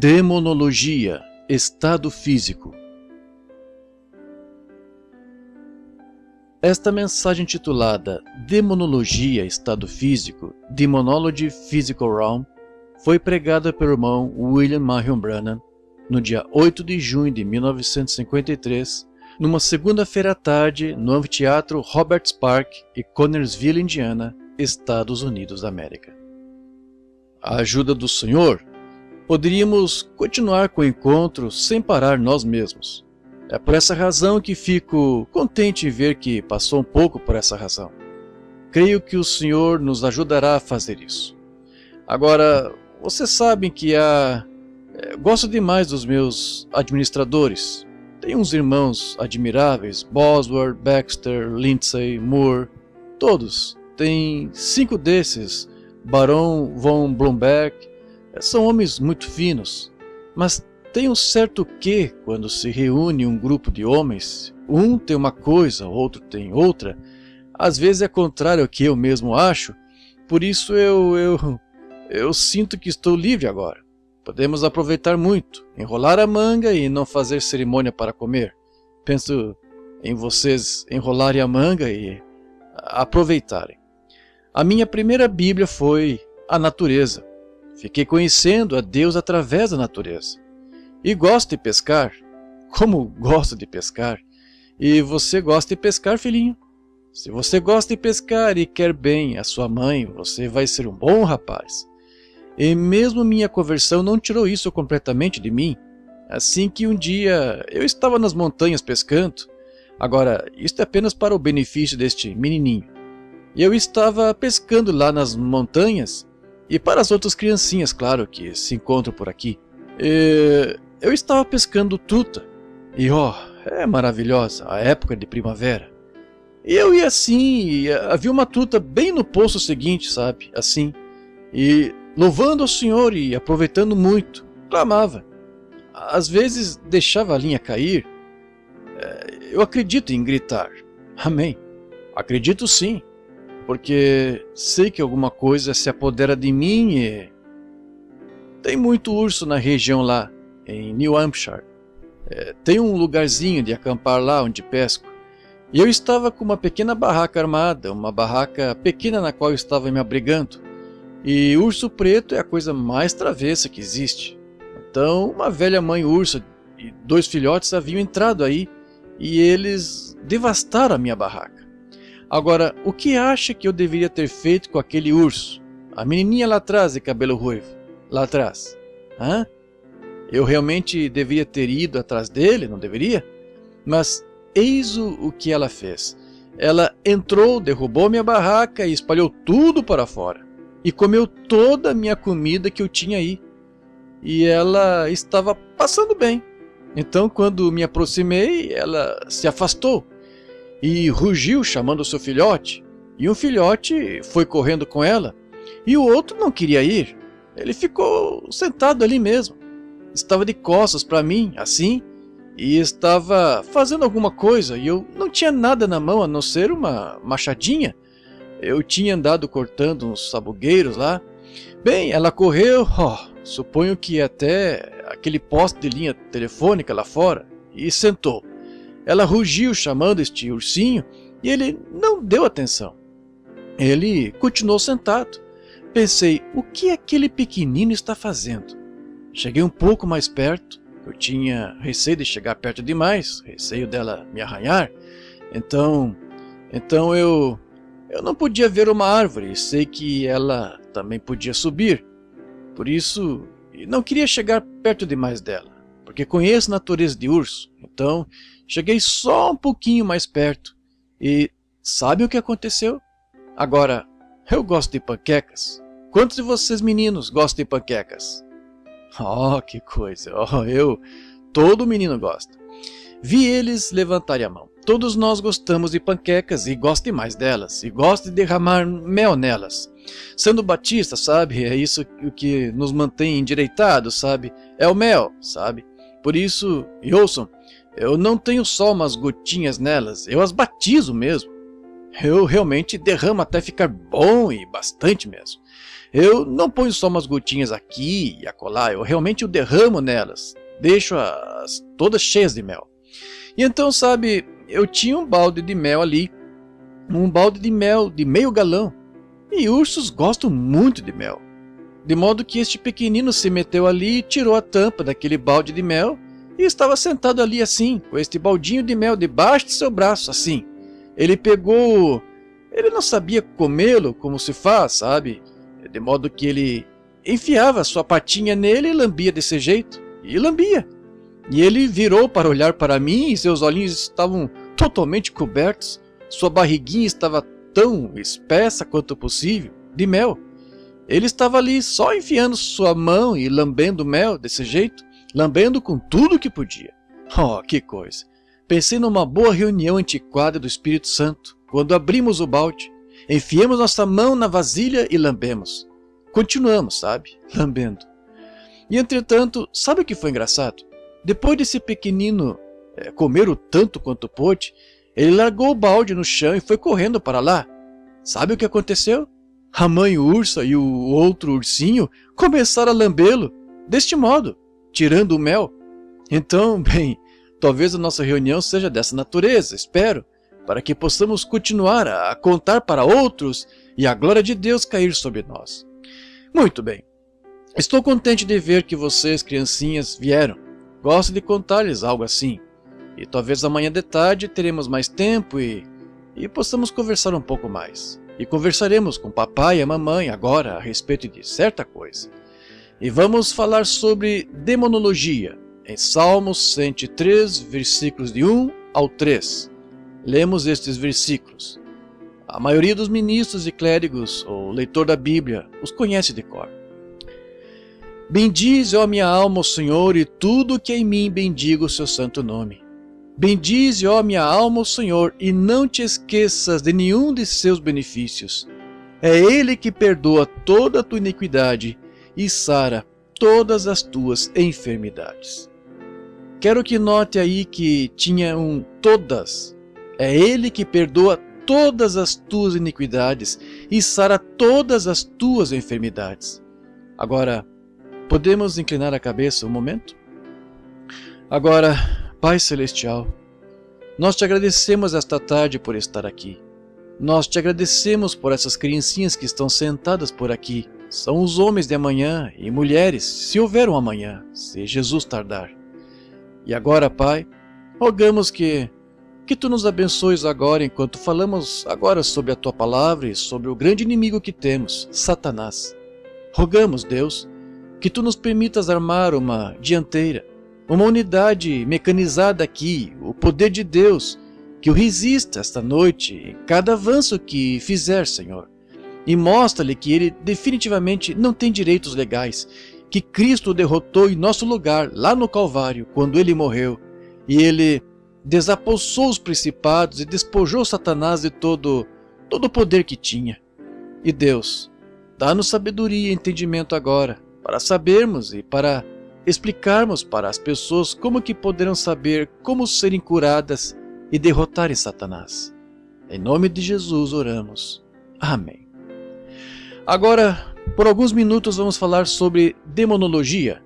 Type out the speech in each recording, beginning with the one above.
Demonologia, estado físico. Esta mensagem intitulada Demonologia, estado físico, Demonology Physical Realm, foi pregada pelo irmão William Marion Branham no dia 8 de junho de 1953, numa segunda-feira à tarde no anfiteatro Roberts Park em Connersville, Indiana, Estados Unidos da América. A ajuda do Senhor, poderíamos continuar com o encontro sem parar nós mesmos. É por essa razão que fico contente em ver que passou um pouco por essa razão. Creio que o Senhor nos ajudará a fazer isso. Agora, vocês sabem que gosto demais dos meus administradores. Tenho uns irmãos admiráveis, Bosworth, Baxter, Lindsay, Moore, todos. Tem 5 desses, Baron von Blomberg. São homens muito finos, mas tem um certo quê quando se reúne um grupo de homens, um tem uma coisa, outro tem outra, às vezes é contrário ao que eu mesmo acho, por isso eu sinto que estou livre agora. Podemos aproveitar muito, enrolar a manga e não fazer cerimônia para comer. Penso em vocês enrolarem a manga e aproveitarem. A minha primeira Bíblia foi a natureza. Fiquei conhecendo a Deus através da natureza. E gosto de pescar. Como gosto de pescar. E você gosta de pescar, filhinho? Se você gosta de pescar e quer bem a sua mãe, você vai ser um bom rapaz. E mesmo minha conversão não tirou isso completamente de mim. Assim que um dia eu estava nas montanhas pescando. Agora, isto é apenas para o benefício deste menininho. E eu estava pescando lá nas montanhas. E para as outras criancinhas, claro, que se encontram por aqui. Eu estava pescando tuta. E é maravilhosa a época de primavera. E eu ia assim, e havia uma tuta bem no poço seguinte, sabe? Assim. E louvando ao Senhor e aproveitando muito, clamava. Às vezes deixava a linha cair. Eu acredito em gritar. Amém. Acredito sim. Porque sei que alguma coisa se apodera de mim e... Tem muito urso na região lá, em New Hampshire. Tem um lugarzinho de acampar lá onde pesco. E eu estava com uma pequena barraca armada, uma barraca pequena na qual eu estava me abrigando. E urso preto é a coisa mais travessa que existe. Então uma velha mãe ursa e 2 filhotes haviam entrado aí e eles devastaram a minha barraca. Agora, o que acha que eu deveria ter feito com aquele urso? A menininha lá atrás de cabelo ruivo. Lá atrás. Hã? Eu realmente deveria ter ido atrás dele, não deveria? Mas eis o que ela fez. Ela entrou, derrubou minha barraca e espalhou tudo para fora. E comeu toda a minha comida que eu tinha aí. E ela estava passando bem. Então, quando me aproximei, ela se afastou. E rugiu chamando o seu filhote, e um filhote foi correndo com ela, e o outro não queria ir. Ele ficou sentado ali mesmo. Estava de costas para mim, assim, e estava fazendo alguma coisa, e eu não tinha nada na mão a não ser uma machadinha. Eu tinha andado cortando uns sabugueiros lá. Bem, ela correu, suponho que até aquele poste de linha telefônica lá fora, e sentou. Ela rugiu chamando este ursinho e ele não deu atenção. Ele continuou sentado. Pensei, o que aquele pequenino está fazendo? Cheguei um pouco mais perto. Eu tinha receio de chegar perto demais, receio dela me arranhar. Então eu não podia ver uma árvore e sei que ela também podia subir. Por isso, não queria chegar perto demais dela, porque conheço a natureza de urso. Então, cheguei só um pouquinho mais perto e sabe o que aconteceu? Agora, eu gosto de panquecas. Quantos de vocês meninos gostam de panquecas? Que coisa, todo menino gosta. Vi eles levantarem a mão. Todos nós gostamos de panquecas e gosto demais delas, e gosto de derramar mel nelas. Sendo batista, sabe, é isso o que nos mantém endireitados, sabe? É o mel, sabe? Por isso, e ouçam, eu não tenho só umas gotinhas nelas, eu as batizo mesmo. Eu realmente derramo até ficar bom e bastante mesmo. Eu não ponho só umas gotinhas aqui e acolá, eu realmente o derramo nelas, deixo-as todas cheias de mel. E então, sabe, eu tinha um balde de mel ali, um balde de mel de meio galão, e ursos gostam muito de mel. De modo que este pequenino se meteu ali e tirou a tampa daquele balde de mel e estava sentado ali assim, com este baldinho de mel debaixo de seu braço, assim. Ele pegou... Ele não sabia comê-lo como se faz, sabe? De modo que ele enfiava sua patinha nele e lambia desse jeito. E lambia. E ele virou para olhar para mim e seus olhinhos estavam totalmente cobertos. Sua barriguinha estava tão espessa quanto possível, de mel. Ele estava ali só enfiando sua mão e lambendo mel desse jeito, lambendo com tudo que podia. Oh, que coisa! Pensei numa boa reunião antiquada do Espírito Santo, quando abrimos o balde, enfiamos nossa mão na vasilha e lambemos. Continuamos, sabe? Lambendo. E entretanto, sabe o que foi engraçado? Depois desse pequenino comer o tanto quanto pôde, ele largou o balde no chão e foi correndo para lá. Sabe o que aconteceu? A mãe ursa e o outro ursinho começaram a lambê-lo, deste modo, tirando o mel. Então, bem, talvez a nossa reunião seja dessa natureza, espero, para que possamos continuar a contar para outros e a glória de Deus cair sobre nós. Muito bem. Estou contente de ver que vocês, criancinhas, vieram. Gosto de contar-lhes algo assim. E talvez amanhã de tarde teremos mais tempo e possamos conversar um pouco mais. E conversaremos com o papai e a mamãe agora a respeito de certa coisa. E vamos falar sobre demonologia, em Salmos 103, versículos de 1 ao 3. Lemos estes versículos. A maioria dos ministros e clérigos, ou leitor da Bíblia, os conhece de cor. Bendize, ó minha alma, o Senhor, e tudo que é em mim bendiga o seu santo nome. Bendize, ó minha alma, o Senhor, e não te esqueças de nenhum de seus benefícios. É Ele que perdoa toda a tua iniquidade e sara todas as tuas enfermidades. Quero que note aí que tinha um todas. É Ele que perdoa todas as tuas iniquidades e sara todas as tuas enfermidades. Agora, podemos inclinar a cabeça um momento? Agora, Pai Celestial, nós te agradecemos esta tarde por estar aqui. Nós te agradecemos por essas criancinhas que estão sentadas por aqui. São os homens de amanhã e mulheres, se houver um amanhã, se Jesus tardar. E agora, Pai, rogamos que Tu nos abençoes agora enquanto falamos agora sobre a Tua palavra e sobre o grande inimigo que temos, Satanás. Rogamos, Deus, que Tu nos permitas armar uma dianteira, uma unidade mecanizada aqui, o poder de Deus, que o resista esta noite em cada avanço que fizer, Senhor. E mostra-lhe que ele definitivamente não tem direitos legais, que Cristo o derrotou em nosso lugar, lá no Calvário, quando ele morreu. E ele desapossou os principados e despojou Satanás de todo o poder que tinha. E Deus, dá-nos sabedoria e entendimento agora, para sabermos e para explicarmos para as pessoas como que poderão saber como serem curadas e derrotarem Satanás. Em nome de Jesus oramos. Amém. Agora, por alguns minutos vamos falar sobre demonologia.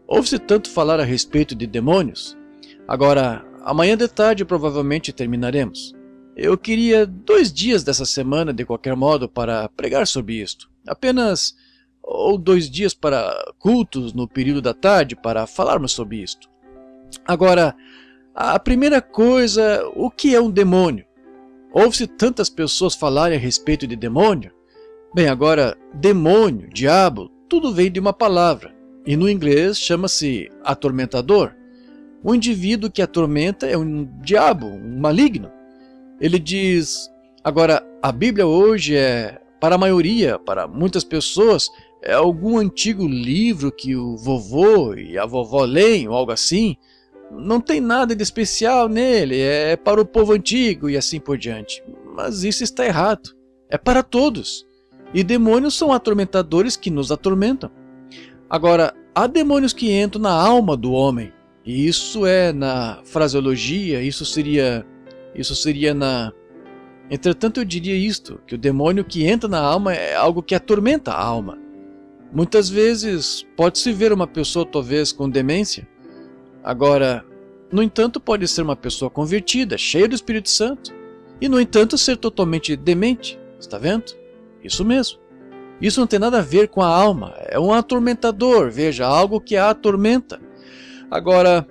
Ouve-se tanto falar a respeito de demônios. Agora, amanhã de tarde provavelmente terminaremos. Eu queria 2 dias dessa semana, de qualquer modo, para pregar sobre isto. Apenas ou 2 dias para cultos no período da tarde para falarmos sobre isto. Agora, a primeira coisa, o que é um demônio? Ouve-se tantas pessoas falarem a respeito de demônio. Bem, agora, demônio, diabo, tudo vem de uma palavra, e no inglês chama-se atormentador. O indivíduo que atormenta é um diabo, um maligno. Ele diz, agora, a Bíblia hoje para a maioria, para muitas pessoas, é algum antigo livro que o vovô e a vovó leem ou algo assim. Não tem nada de especial nele, é para o povo antigo e assim por diante. Mas isso está errado, é para todos. E demônios são atormentadores que nos atormentam. Agora, há demônios que entram na alma do homem. E isso é na fraseologia, isso seria Entretanto, eu diria isto, que o demônio que entra na alma é algo que atormenta a alma. Muitas vezes pode-se ver uma pessoa talvez com demência. Agora, no entanto, pode ser uma pessoa convertida, cheia do Espírito Santo. E, no entanto, ser totalmente demente. Está vendo? Isso mesmo. Isso não tem nada a ver com a alma. É um atormentador, veja, algo que a atormenta. Agora,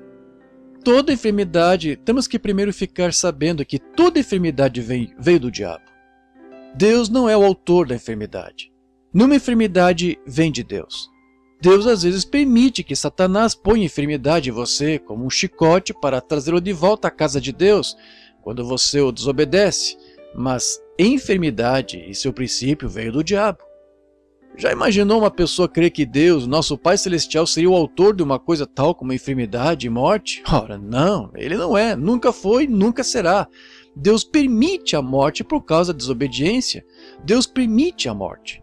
toda enfermidade, temos que primeiro ficar sabendo que toda enfermidade veio do diabo. Deus não é o autor da enfermidade. Nenhuma enfermidade vem de Deus. Deus às vezes permite que Satanás ponha enfermidade em você como um chicote para trazê-lo de volta à casa de Deus quando você o desobedece, mas enfermidade e seu princípio veio do diabo. Já imaginou uma pessoa crer que Deus, nosso Pai Celestial, seria o autor de uma coisa tal como enfermidade e morte? Ora, não, Ele não é, nunca foi, nunca será. Deus permite a morte por causa da desobediência. Deus permite a morte.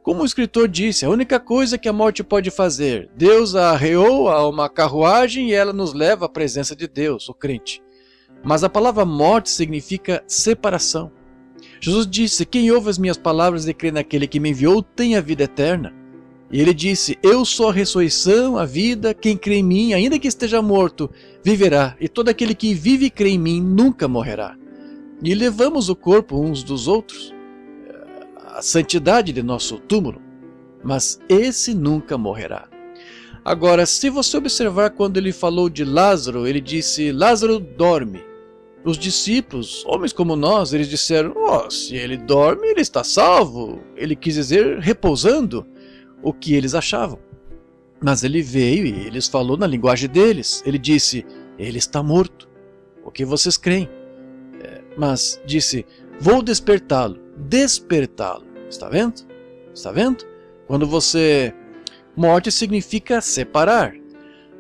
Como o escritor disse, a única coisa que a morte pode fazer, Deus a arreou a uma carruagem e ela nos leva à presença de Deus, o crente. Mas a palavra morte significa separação. Jesus disse, quem ouve as minhas palavras e crê naquele que me enviou tem a vida eterna. E ele disse, eu sou a ressurreição, a vida, quem crê em mim, ainda que esteja morto, viverá, e todo aquele que vive e crê em mim nunca morrerá. E levamos o corpo uns dos outros, a santidade de nosso túmulo, mas esse nunca morrerá. Agora, se você observar quando ele falou de Lázaro, ele disse, Lázaro dorme. Os discípulos, homens como nós, eles disseram, se ele dorme, ele está salvo. Ele quis dizer repousando, o que eles achavam. Mas ele veio e eles falou na linguagem deles. Ele disse, ele está morto. O que vocês creem? Mas disse, vou despertá-lo. Despertá-lo. Está vendo? Está vendo? Quando você... Morte significa separar.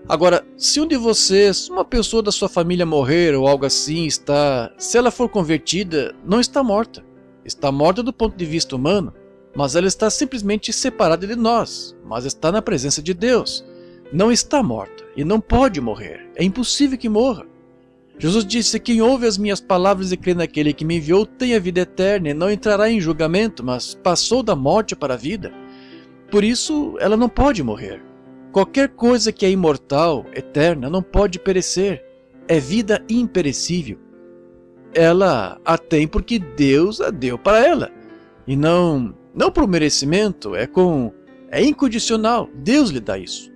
Agora, se um de vocês, uma pessoa da sua família morrer ou algo assim, se ela for convertida, não está morta. Está morta do ponto de vista humano, mas ela está simplesmente separada de nós, mas está na presença de Deus. Não está morta e não pode morrer. É impossível que morra. Jesus disse, quem ouve as minhas palavras e crê naquele que me enviou tem a vida eterna e não entrará em julgamento, mas passou da morte para a vida. Por isso, ela não pode morrer. Qualquer coisa que é imortal, eterna, não pode perecer. É vida imperecível. Ela a tem porque Deus a deu para ela. E não por merecimento, é incondicional. Deus lhe dá isso.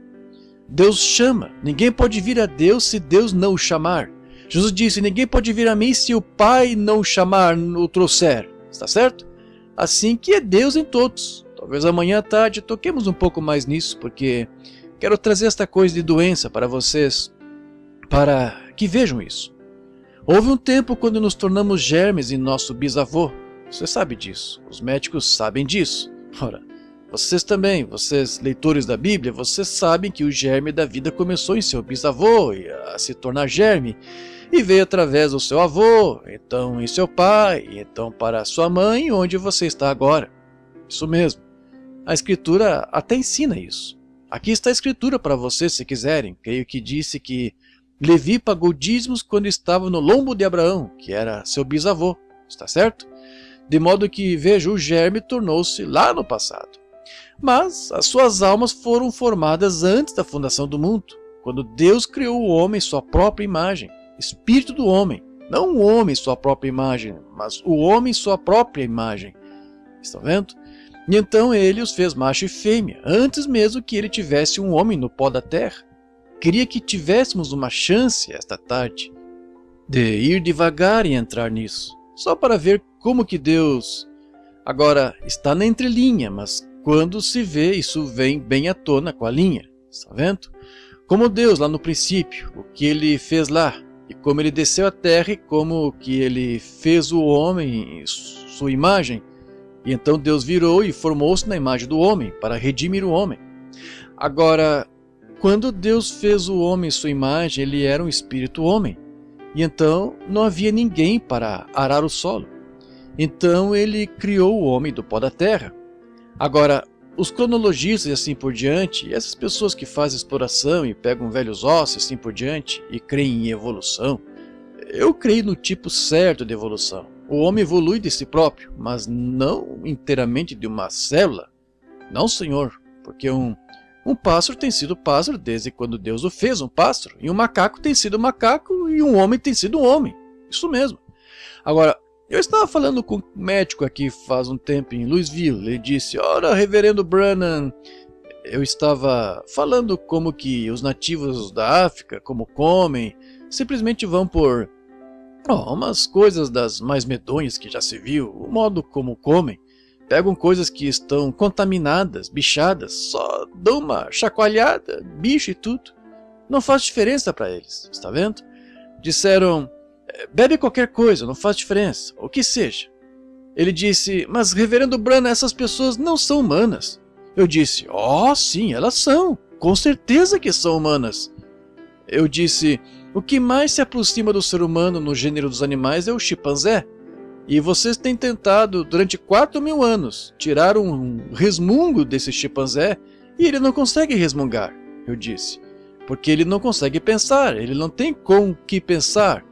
Deus chama. Ninguém pode vir a Deus se Deus não o chamar. Jesus disse, ninguém pode vir a mim se o Pai não o chamar, o trouxer. Está certo? Assim que é Deus em todos. Talvez amanhã à tarde toquemos um pouco mais nisso, porque quero trazer esta coisa de doença para vocês, para que vejam isso. Houve um tempo quando nos tornamos germes em nosso bisavô. Você sabe disso, os médicos sabem disso. Ora, vocês também, vocês leitores da Bíblia, vocês sabem que o germe da vida começou em seu bisavô a se tornar germe, e veio através do seu avô, então em seu pai, e então para a sua mãe, onde você está agora. Isso mesmo. A Escritura até ensina isso. Aqui está a Escritura para vocês, se quiserem. Creio que disse que Levi pagou dízimos quando estava no lombo de Abraão, que era seu bisavô. Está certo? De modo que, veja, o germe tornou-se lá no passado. Mas as suas almas foram formadas antes da fundação do mundo, quando Deus criou o homem em sua própria imagem, espírito do homem. Não o homem em sua própria imagem, mas o homem em sua própria imagem. Estão vendo? E então ele os fez macho e fêmea, antes mesmo que ele tivesse um homem no pó da terra. Queria que tivéssemos uma chance esta tarde de ir devagar e entrar nisso, só para ver como que Deus... Agora, está na entrelinha, mas quando se vê, isso vem bem à tona com a linha. Está vendo? Como Deus lá no princípio, o que ele fez lá, e como ele desceu à terra, e como que ele fez o homem em sua imagem. E então Deus virou e formou-se na imagem do homem, para redimir o homem. Agora, quando Deus fez o homem em sua imagem, ele era um espírito homem. E então não havia ninguém para arar o solo. Então ele criou o homem do pó da terra. Agora, os cronologistas e assim por diante, e essas pessoas que fazem exploração e pegam velhos ossos e assim por diante, e creem em evolução, eu creio no tipo certo de evolução. O homem evolui de si próprio, mas não inteiramente de uma célula. Não, senhor, porque um pássaro tem sido pássaro desde quando Deus o fez um pássaro, e um macaco tem sido macaco, e um homem tem sido homem. Isso mesmo. Agora, eu estava falando com um médico aqui faz um tempo em Louisville. Ele disse: ora, reverendo Branham, eu estava falando como que os nativos da África, como comem, simplesmente vão por umas coisas das mais medonhas que já se viu, o modo como comem. Pegam coisas que estão contaminadas, bichadas, só dão uma chacoalhada, bicho e tudo. Não faz diferença para eles, está vendo? Disseram: bebe qualquer coisa, não faz diferença, o que seja. Ele disse: mas reverendo Branham, essas pessoas não são humanas. Eu disse: sim, elas são, com certeza que são humanas. Eu disse: o que mais se aproxima do ser humano no gênero dos animais é o chimpanzé. E vocês têm tentado durante 4.000 anos tirar um resmungo desse chimpanzé e ele não consegue resmungar, eu disse. Porque ele não consegue pensar, ele não tem com o que pensar.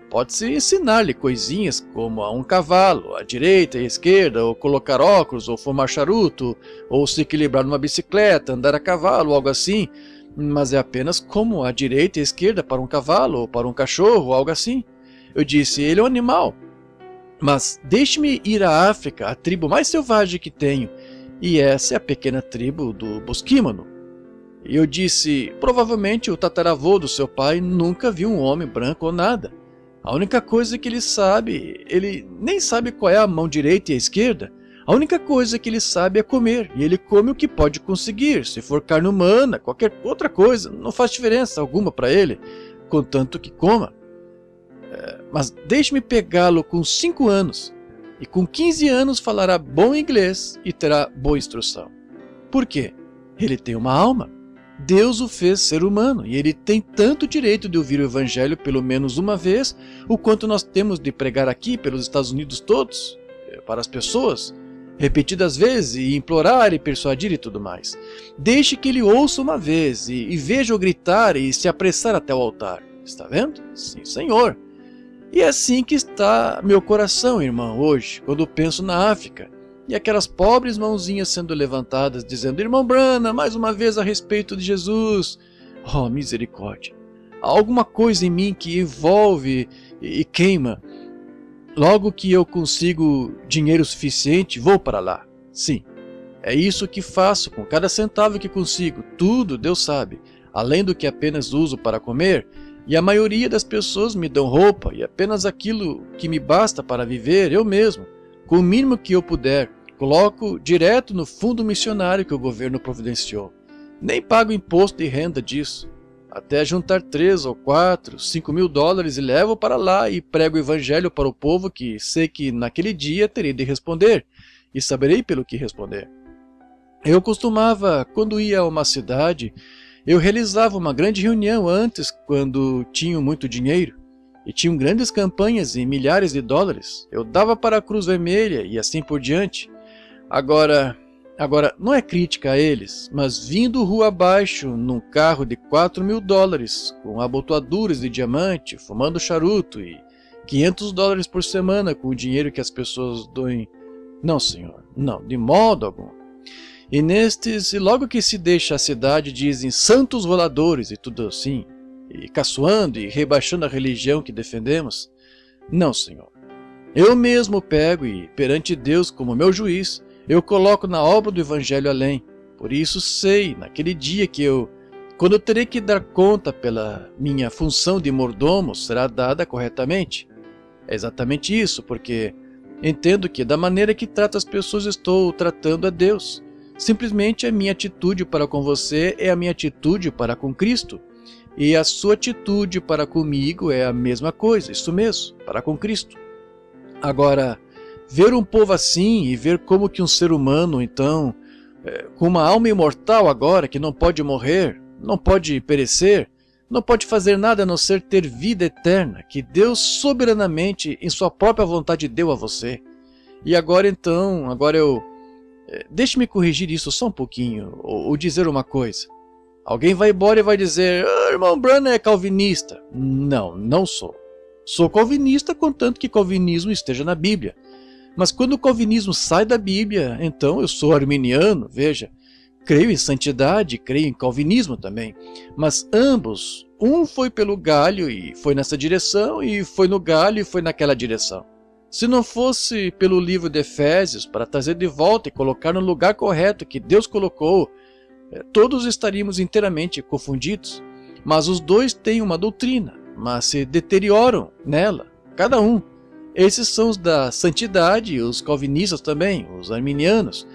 Pode-se ensinar-lhe coisinhas como a um cavalo, a direita e a esquerda, ou colocar óculos, ou fumar charuto, ou se equilibrar numa bicicleta, andar a cavalo, algo assim. Mas é apenas como a direita e a esquerda para um cavalo, ou para um cachorro, algo assim. Eu disse: ele é um animal. Mas deixe-me ir à África, a tribo mais selvagem que tenho, e essa é a pequena tribo do Bosquímano. E eu disse: provavelmente o tataravô do seu pai nunca viu um homem branco ou nada. A única coisa que ele nem sabe qual é a mão direita e a esquerda. A única coisa que ele sabe é comer, e ele come o que pode conseguir. Se for carne humana, qualquer outra coisa, não faz diferença alguma para ele, contanto que coma. Mas deixe-me pegá-lo com 5 anos, e com 15 anos falará bom inglês e terá boa instrução. Por quê? Ele tem uma alma. Deus o fez ser humano, e ele tem tanto direito de ouvir o evangelho pelo menos uma vez, o quanto nós temos de pregar aqui pelos Estados Unidos todos, para as pessoas, repetidas vezes, e implorar e persuadir e tudo mais. Deixe que ele ouça uma vez, e veja-o gritar e se apressar até o altar. Está vendo? Sim, senhor. E é assim que está meu coração, irmão, hoje, quando penso na África, e aquelas pobres mãozinhas sendo levantadas, dizendo: irmão Branham, mais uma vez a respeito de Jesus. Oh, misericórdia! Há alguma coisa em mim que envolve e queima. Logo que eu consigo dinheiro suficiente, vou para lá. Sim, é isso que faço com cada centavo que consigo. Tudo, Deus sabe, além do que apenas uso para comer. E a maioria das pessoas me dão roupa e apenas aquilo que me basta para viver, eu mesmo, com o mínimo que eu puder, coloco direto no fundo missionário que o governo providenciou. Nem pago imposto de renda disso. Até juntar 3 ou 4, 5 mil dólares e levo para lá e prego o evangelho para o povo que sei que naquele dia terei de responder, e saberei pelo que responder. Eu costumava, quando ia a uma cidade, eu realizava uma grande reunião antes, quando tinham muito dinheiro, e tinham grandes campanhas em milhares de dólares. Eu dava para a Cruz Vermelha e assim por diante. Agora, não é crítica a eles, mas vindo rua abaixo num carro de 4.000 dólares, com abotoaduras de diamante, fumando charuto e 500 dólares por semana com o dinheiro que as pessoas doem. Não, senhor, não, de modo algum. E nestes, e logo que se deixa a cidade, dizem santos roladores e tudo assim, e caçoando e rebaixando a religião que defendemos. Não, senhor. Eu mesmo pego e, perante Deus como meu juiz, eu coloco na obra do evangelho além. Por isso sei, naquele dia quando eu terei que dar conta pela minha função de mordomo, será dada corretamente. É exatamente isso, porque entendo que da maneira que trato as pessoas estou tratando a Deus. Simplesmente a minha atitude para com você é a minha atitude para com Cristo. E a sua atitude para comigo é a mesma coisa, isso mesmo, para com Cristo. Agora, ver um povo assim e ver como que um ser humano, então, com uma alma imortal agora, que não pode morrer, não pode perecer, não pode fazer nada a não ser ter vida eterna, que Deus soberanamente, em sua própria vontade, deu a você. E agora então, deixe-me corrigir isso só um pouquinho, ou dizer uma coisa. Alguém vai embora e vai dizer: irmão Branham é calvinista. Não, não sou. Sou calvinista contanto que calvinismo esteja na Bíblia. Mas quando o calvinismo sai da Bíblia, então eu sou arminiano, veja. Creio em santidade, creio em calvinismo também. Mas ambos, um foi pelo galho e foi nessa direção, e foi no galho e foi naquela direção. Se não fosse pelo livro de Efésios, para trazer de volta e colocar no lugar correto que Deus colocou, todos estaríamos inteiramente confundidos. Mas os dois têm uma doutrina, mas se deterioram nela, cada um. Esses são os da santidade, os calvinistas também, os arminianos.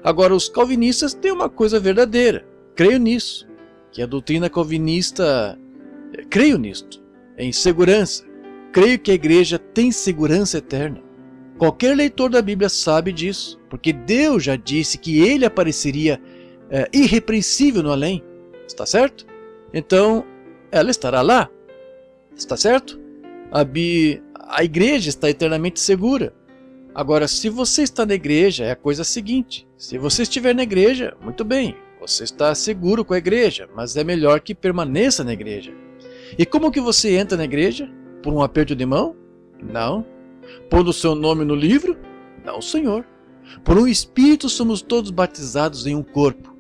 Agora, os calvinistas têm uma coisa verdadeira, creio nisso, que a doutrina calvinista, creio nisto, em segurança. Creio que a igreja tem segurança eterna. Qualquer leitor da Bíblia sabe disso, porque Deus já disse que ele apareceria irrepreensível no além. Está certo? Então, ela estará lá. Está certo? A igreja está eternamente segura. Agora, se você está na igreja, é a coisa seguinte. Se você estiver na igreja, muito bem, você está seguro com a igreja, mas é melhor que permaneça na igreja. E como que você entra na igreja? Por um aperto de mão? Não. Pondo o seu nome no livro? Não, Senhor. Por um Espírito somos todos batizados em um corpo.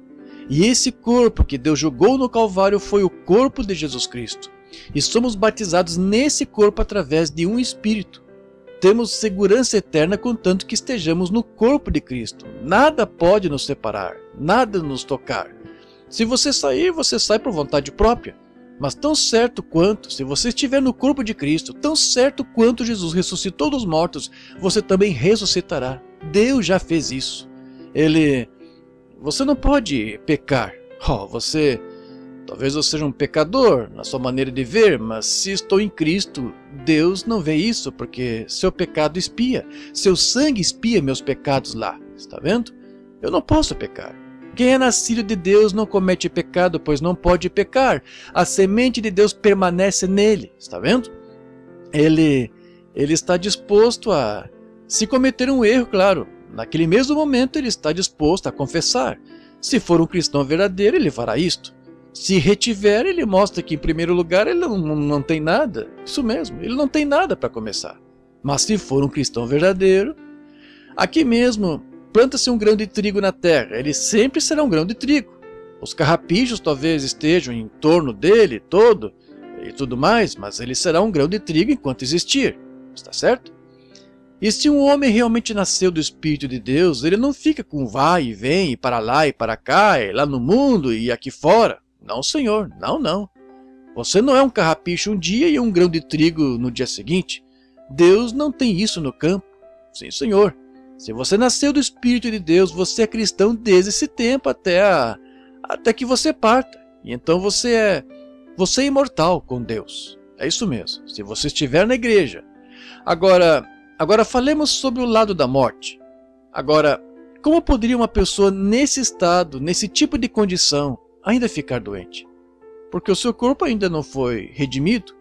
E esse corpo que Deus jogou no Calvário foi o corpo de Jesus Cristo. E somos batizados nesse corpo através de um Espírito. Temos segurança eterna contanto que estejamos no corpo de Cristo. Nada pode nos separar, nada nos tocar. Se você sair, você sai por vontade própria. Mas tão certo quanto, se você estiver no corpo de Cristo, tão certo quanto Jesus ressuscitou dos mortos, você também ressuscitará. Deus já fez isso. Você não pode pecar. Talvez eu seja um pecador na sua maneira de ver, mas se estou em Cristo, Deus não vê isso, porque seu pecado expia. Seu sangue expia meus pecados lá. Está vendo? Eu não posso pecar. Quem é nascido de Deus não comete pecado, pois não pode pecar. A semente de Deus permanece nele. Está vendo? Ele está disposto a, se cometer um erro, claro, naquele mesmo momento ele está disposto a confessar. Se for um cristão verdadeiro, ele fará isto. Se retiver, ele mostra que em primeiro lugar ele não tem nada. Isso mesmo, ele não tem nada para começar. Mas se for um cristão verdadeiro, aqui mesmo, planta-se um grão de trigo na terra, ele sempre será um grão de trigo. Os carrapichos talvez estejam em torno dele todo e tudo mais, mas ele será um grão de trigo enquanto existir. Está certo? E se um homem realmente nasceu do Espírito de Deus, ele não fica com vai e vem, e para lá e para cá, e lá no mundo e aqui fora. Não, Senhor, não, não. Você não é um carrapicho um dia e um grão de trigo no dia seguinte. Deus não tem isso no campo. Sim, Senhor. Se você nasceu do Espírito de Deus, você é cristão desde esse tempo até que você parta. E então você é imortal com Deus. É isso mesmo, se você estiver na igreja. Agora falemos sobre o lado da morte. Agora, como poderia uma pessoa nesse estado, nesse tipo de condição, ainda ficar doente? Porque o seu corpo ainda não foi redimido.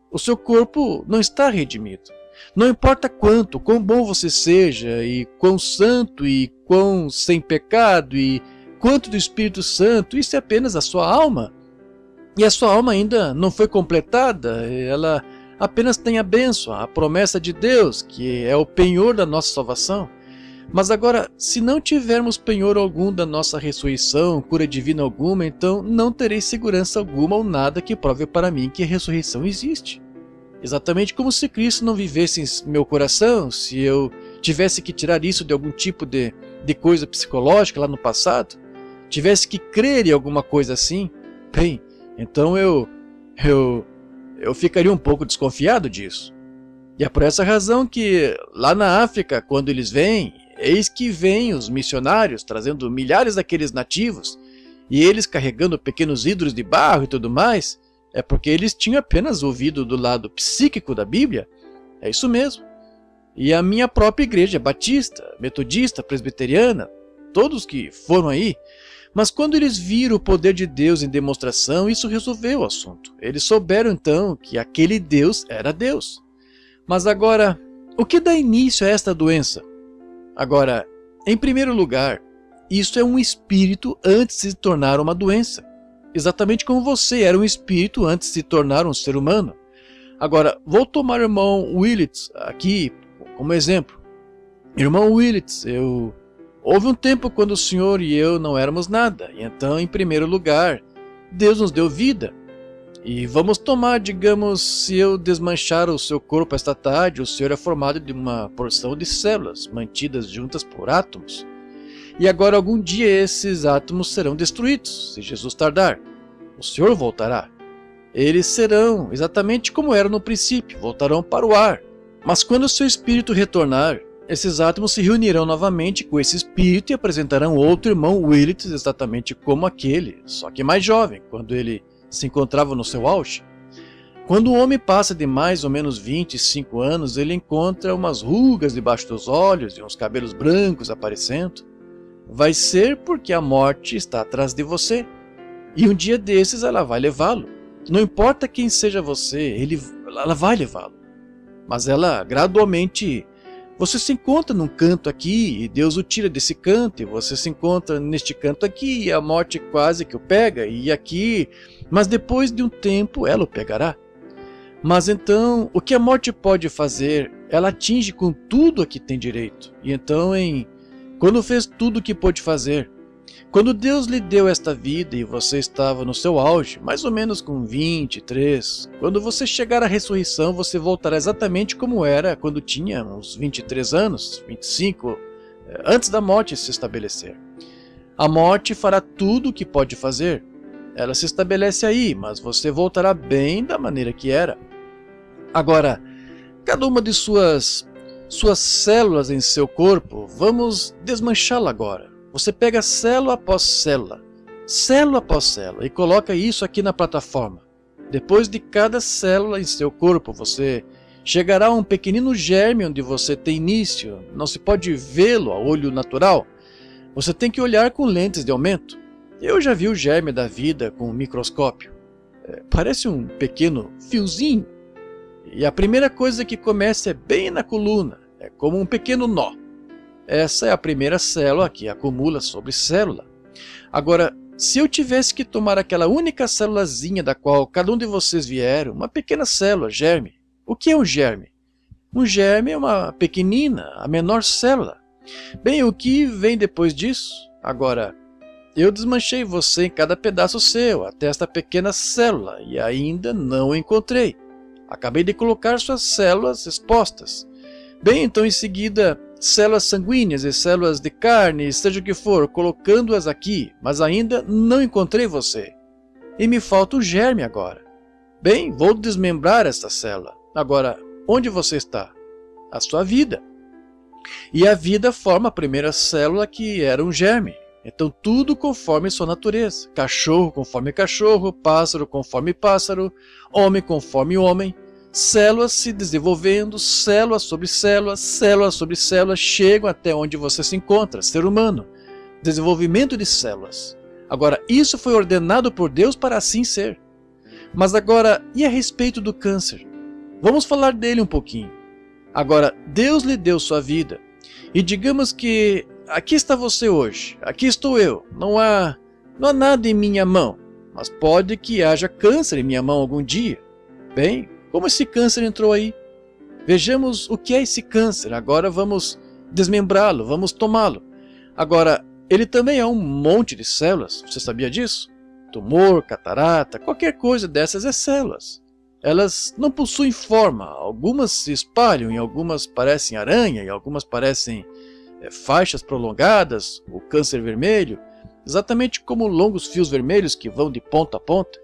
O seu corpo não está redimido. Não importa quão bom você seja, e quão santo, e quão sem pecado, e quanto do Espírito Santo, isso é apenas a sua alma. E a sua alma ainda não foi completada, ela apenas tem a bênção, a promessa de Deus, que é o penhor da nossa salvação. Mas agora, se não tivermos penhor algum da nossa ressurreição, cura divina alguma, então não terei segurança alguma ou nada que prove para mim que a ressurreição existe. Exatamente como se Cristo não vivesse em meu coração, se eu tivesse que tirar isso de algum tipo de coisa psicológica lá no passado, tivesse que crer em alguma coisa assim, bem, então eu ficaria um pouco desconfiado disso. E é por essa razão que lá na África, quando eles vêm, eis que vêm os missionários trazendo milhares daqueles nativos, e eles carregando pequenos ídolos de barro e tudo mais, é porque eles tinham apenas ouvido do lado psíquico da Bíblia. É isso mesmo. E a minha própria igreja batista, metodista, presbiteriana, todos que foram aí, mas quando eles viram o poder de Deus em demonstração, isso resolveu o assunto. Eles souberam então que aquele Deus era Deus. Mas agora, o que dá início a esta doença? Agora, em primeiro lugar, isso é um espírito antes de se tornar uma doença. Exatamente como você era um espírito antes de se tornar um ser humano. Agora, vou tomar o irmão Willits aqui como exemplo. Irmão Willits, houve um tempo quando o senhor e eu não éramos nada, e então, em primeiro lugar, Deus nos deu vida. E vamos tomar, digamos, se eu desmanchar o seu corpo esta tarde, o senhor é formado de uma porção de células, mantidas juntas por átomos. E agora, algum dia, esses átomos serão destruídos, se Jesus tardar. O senhor voltará. Eles serão exatamente como eram no princípio, voltarão para o ar. Mas quando o seu espírito retornar, esses átomos se reunirão novamente com esse espírito e apresentarão outro irmão Willits exatamente como aquele, só que mais jovem, quando ele se encontrava no seu auge. Quando o homem passa de mais ou menos 25 anos, ele encontra umas rugas debaixo dos olhos e uns cabelos brancos aparecendo. Vai ser porque a morte está atrás de você. E um dia desses ela vai levá-lo. Não importa quem seja você, ela vai levá-lo. Mas ela gradualmente... Você se encontra num canto aqui e Deus o tira desse canto, e você se encontra neste canto aqui e a morte quase que o pega, e aqui, mas depois de um tempo ela o pegará. Mas então, o que a morte pode fazer? Ela atinge com tudo a que tem direito. E então, quando fez tudo o que pôde fazer, quando Deus lhe deu esta vida e você estava no seu auge, mais ou menos com 23, quando você chegar à ressurreição, você voltará exatamente como era quando tinha uns 23 anos, 25, antes da morte se estabelecer. A morte fará tudo o que pode fazer. Ela se estabelece aí, mas você voltará bem da maneira que era. Agora, cada uma de suas células em seu corpo, vamos desmanchá-la agora. Você pega célula após célula após célula, e coloca isso aqui na plataforma. Depois de cada célula em seu corpo, você chegará a um pequenino germe onde você tem início. Não se pode vê-lo a olho natural. Você tem que olhar com lentes de aumento. Eu já vi o germe da vida com um microscópio. Parece um pequeno fiozinho. E a primeira coisa que começa é bem na coluna. É como um pequeno nó. Essa é a primeira célula que acumula sobre célula. Agora, se eu tivesse que tomar aquela única célulazinha da qual cada um de vocês vieram, uma pequena célula, germe. O que é um germe? Um germe é uma pequenina, a menor célula. Bem, o que vem depois disso? Agora, eu desmanchei você em cada pedaço seu, até esta pequena célula, e ainda não encontrei. Acabei de colocar suas células expostas. Bem, então em seguida, células sanguíneas e células de carne, seja o que for, colocando-as aqui, mas ainda não encontrei você. E me falta o germe agora. Bem, vou desmembrar esta célula. Agora, onde você está? A sua vida. E a vida forma a primeira célula que era um germe. Então tudo conforme sua natureza. Cachorro conforme cachorro, pássaro conforme pássaro, homem conforme homem. Células se desenvolvendo, célula sobre célula, célula sobre célula, chegam até onde você se encontra, ser humano. Desenvolvimento de células. Agora, isso foi ordenado por Deus para assim ser. Mas agora, e a respeito do câncer? Vamos falar dele um pouquinho. Agora, Deus lhe deu sua vida. E digamos que aqui está você hoje, aqui estou eu. Não há nada em minha mão, mas pode que haja câncer em minha mão algum dia. Bem, como esse câncer entrou aí? Vejamos o que é esse câncer. Agora vamos desmembrá-lo, vamos tomá-lo. Agora, ele também é um monte de células. Você sabia disso? Tumor, catarata, qualquer coisa dessas é células. Elas não possuem forma. Algumas se espalham e algumas parecem aranha e algumas parecem faixas prolongadas, o câncer vermelho, exatamente como longos fios vermelhos que vão de ponta a ponta.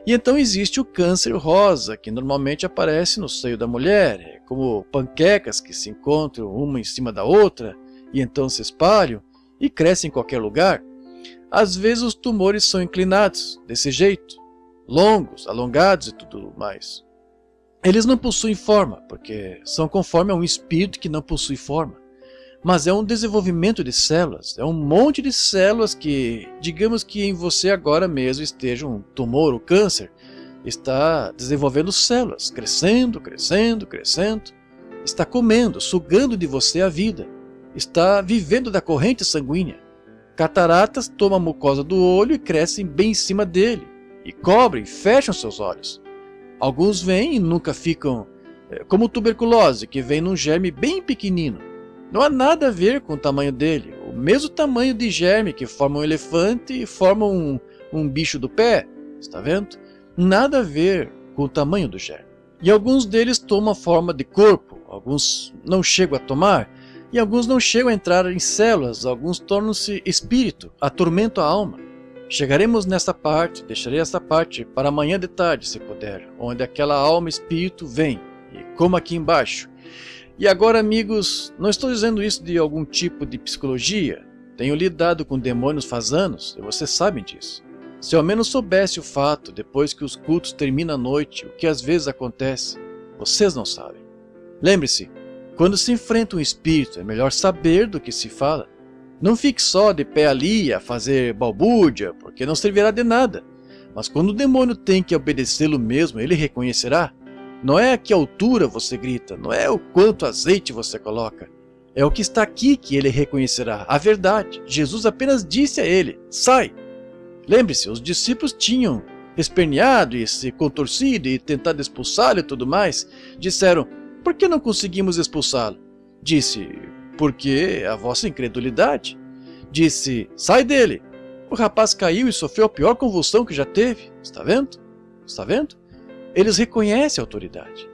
E então existe o câncer rosa, que normalmente aparece no seio da mulher, como panquecas que se encontram uma em cima da outra, e então se espalham, e crescem em qualquer lugar. Às vezes os tumores são inclinados, desse jeito, longos, alongados e tudo mais. Eles não possuem forma, porque são conforme a um espírito que não possui forma. Mas é um desenvolvimento de células, é um monte de células que, digamos que em você agora mesmo esteja um tumor, o câncer, está desenvolvendo células, crescendo, crescendo, crescendo, está comendo, sugando de você a vida, está vivendo da corrente sanguínea. Cataratas tomam a mucosa do olho e crescem bem em cima dele, e cobrem e fecham seus olhos. Alguns vêm e nunca ficam, como tuberculose, que vem num germe bem pequenino. Não há nada a ver com o tamanho dele. O mesmo tamanho de germe que forma um elefante e forma um bicho do pé. Está vendo? Nada a ver com o tamanho do germe. E alguns deles tomam forma de corpo, alguns não chegam a tomar, e alguns não chegam a entrar em células, alguns tornam-se espírito, atormentam a alma. Chegaremos nessa parte, deixarei essa parte para amanhã de tarde, se puder, onde aquela alma espírito vem, e como aqui embaixo. E agora, amigos, não estou dizendo isso de algum tipo de psicologia, tenho lidado com demônios faz anos, e vocês sabem disso. Se ao menos soubesse o fato, depois que os cultos terminam à noite, o que às vezes acontece, vocês não sabem. Lembre-se, quando se enfrenta um espírito, é melhor saber do que se fala. Não fique só de pé ali a fazer balbúrdia, porque não servirá de nada. Mas quando o demônio tem que obedecê-lo mesmo, ele reconhecerá. Não é a que altura você grita, não é o quanto azeite você coloca. É o que está aqui que ele reconhecerá, a verdade. Jesus apenas disse a ele, sai. Lembre-se, os discípulos tinham esperneado e se contorcido e tentado expulsá-lo e tudo mais. Disseram, por que não conseguimos expulsá-lo? Disse, porque a vossa incredulidade. Disse, sai dele. O rapaz caiu e sofreu a pior convulsão que já teve. Está vendo? Está vendo? Eles reconhecem a autoridade.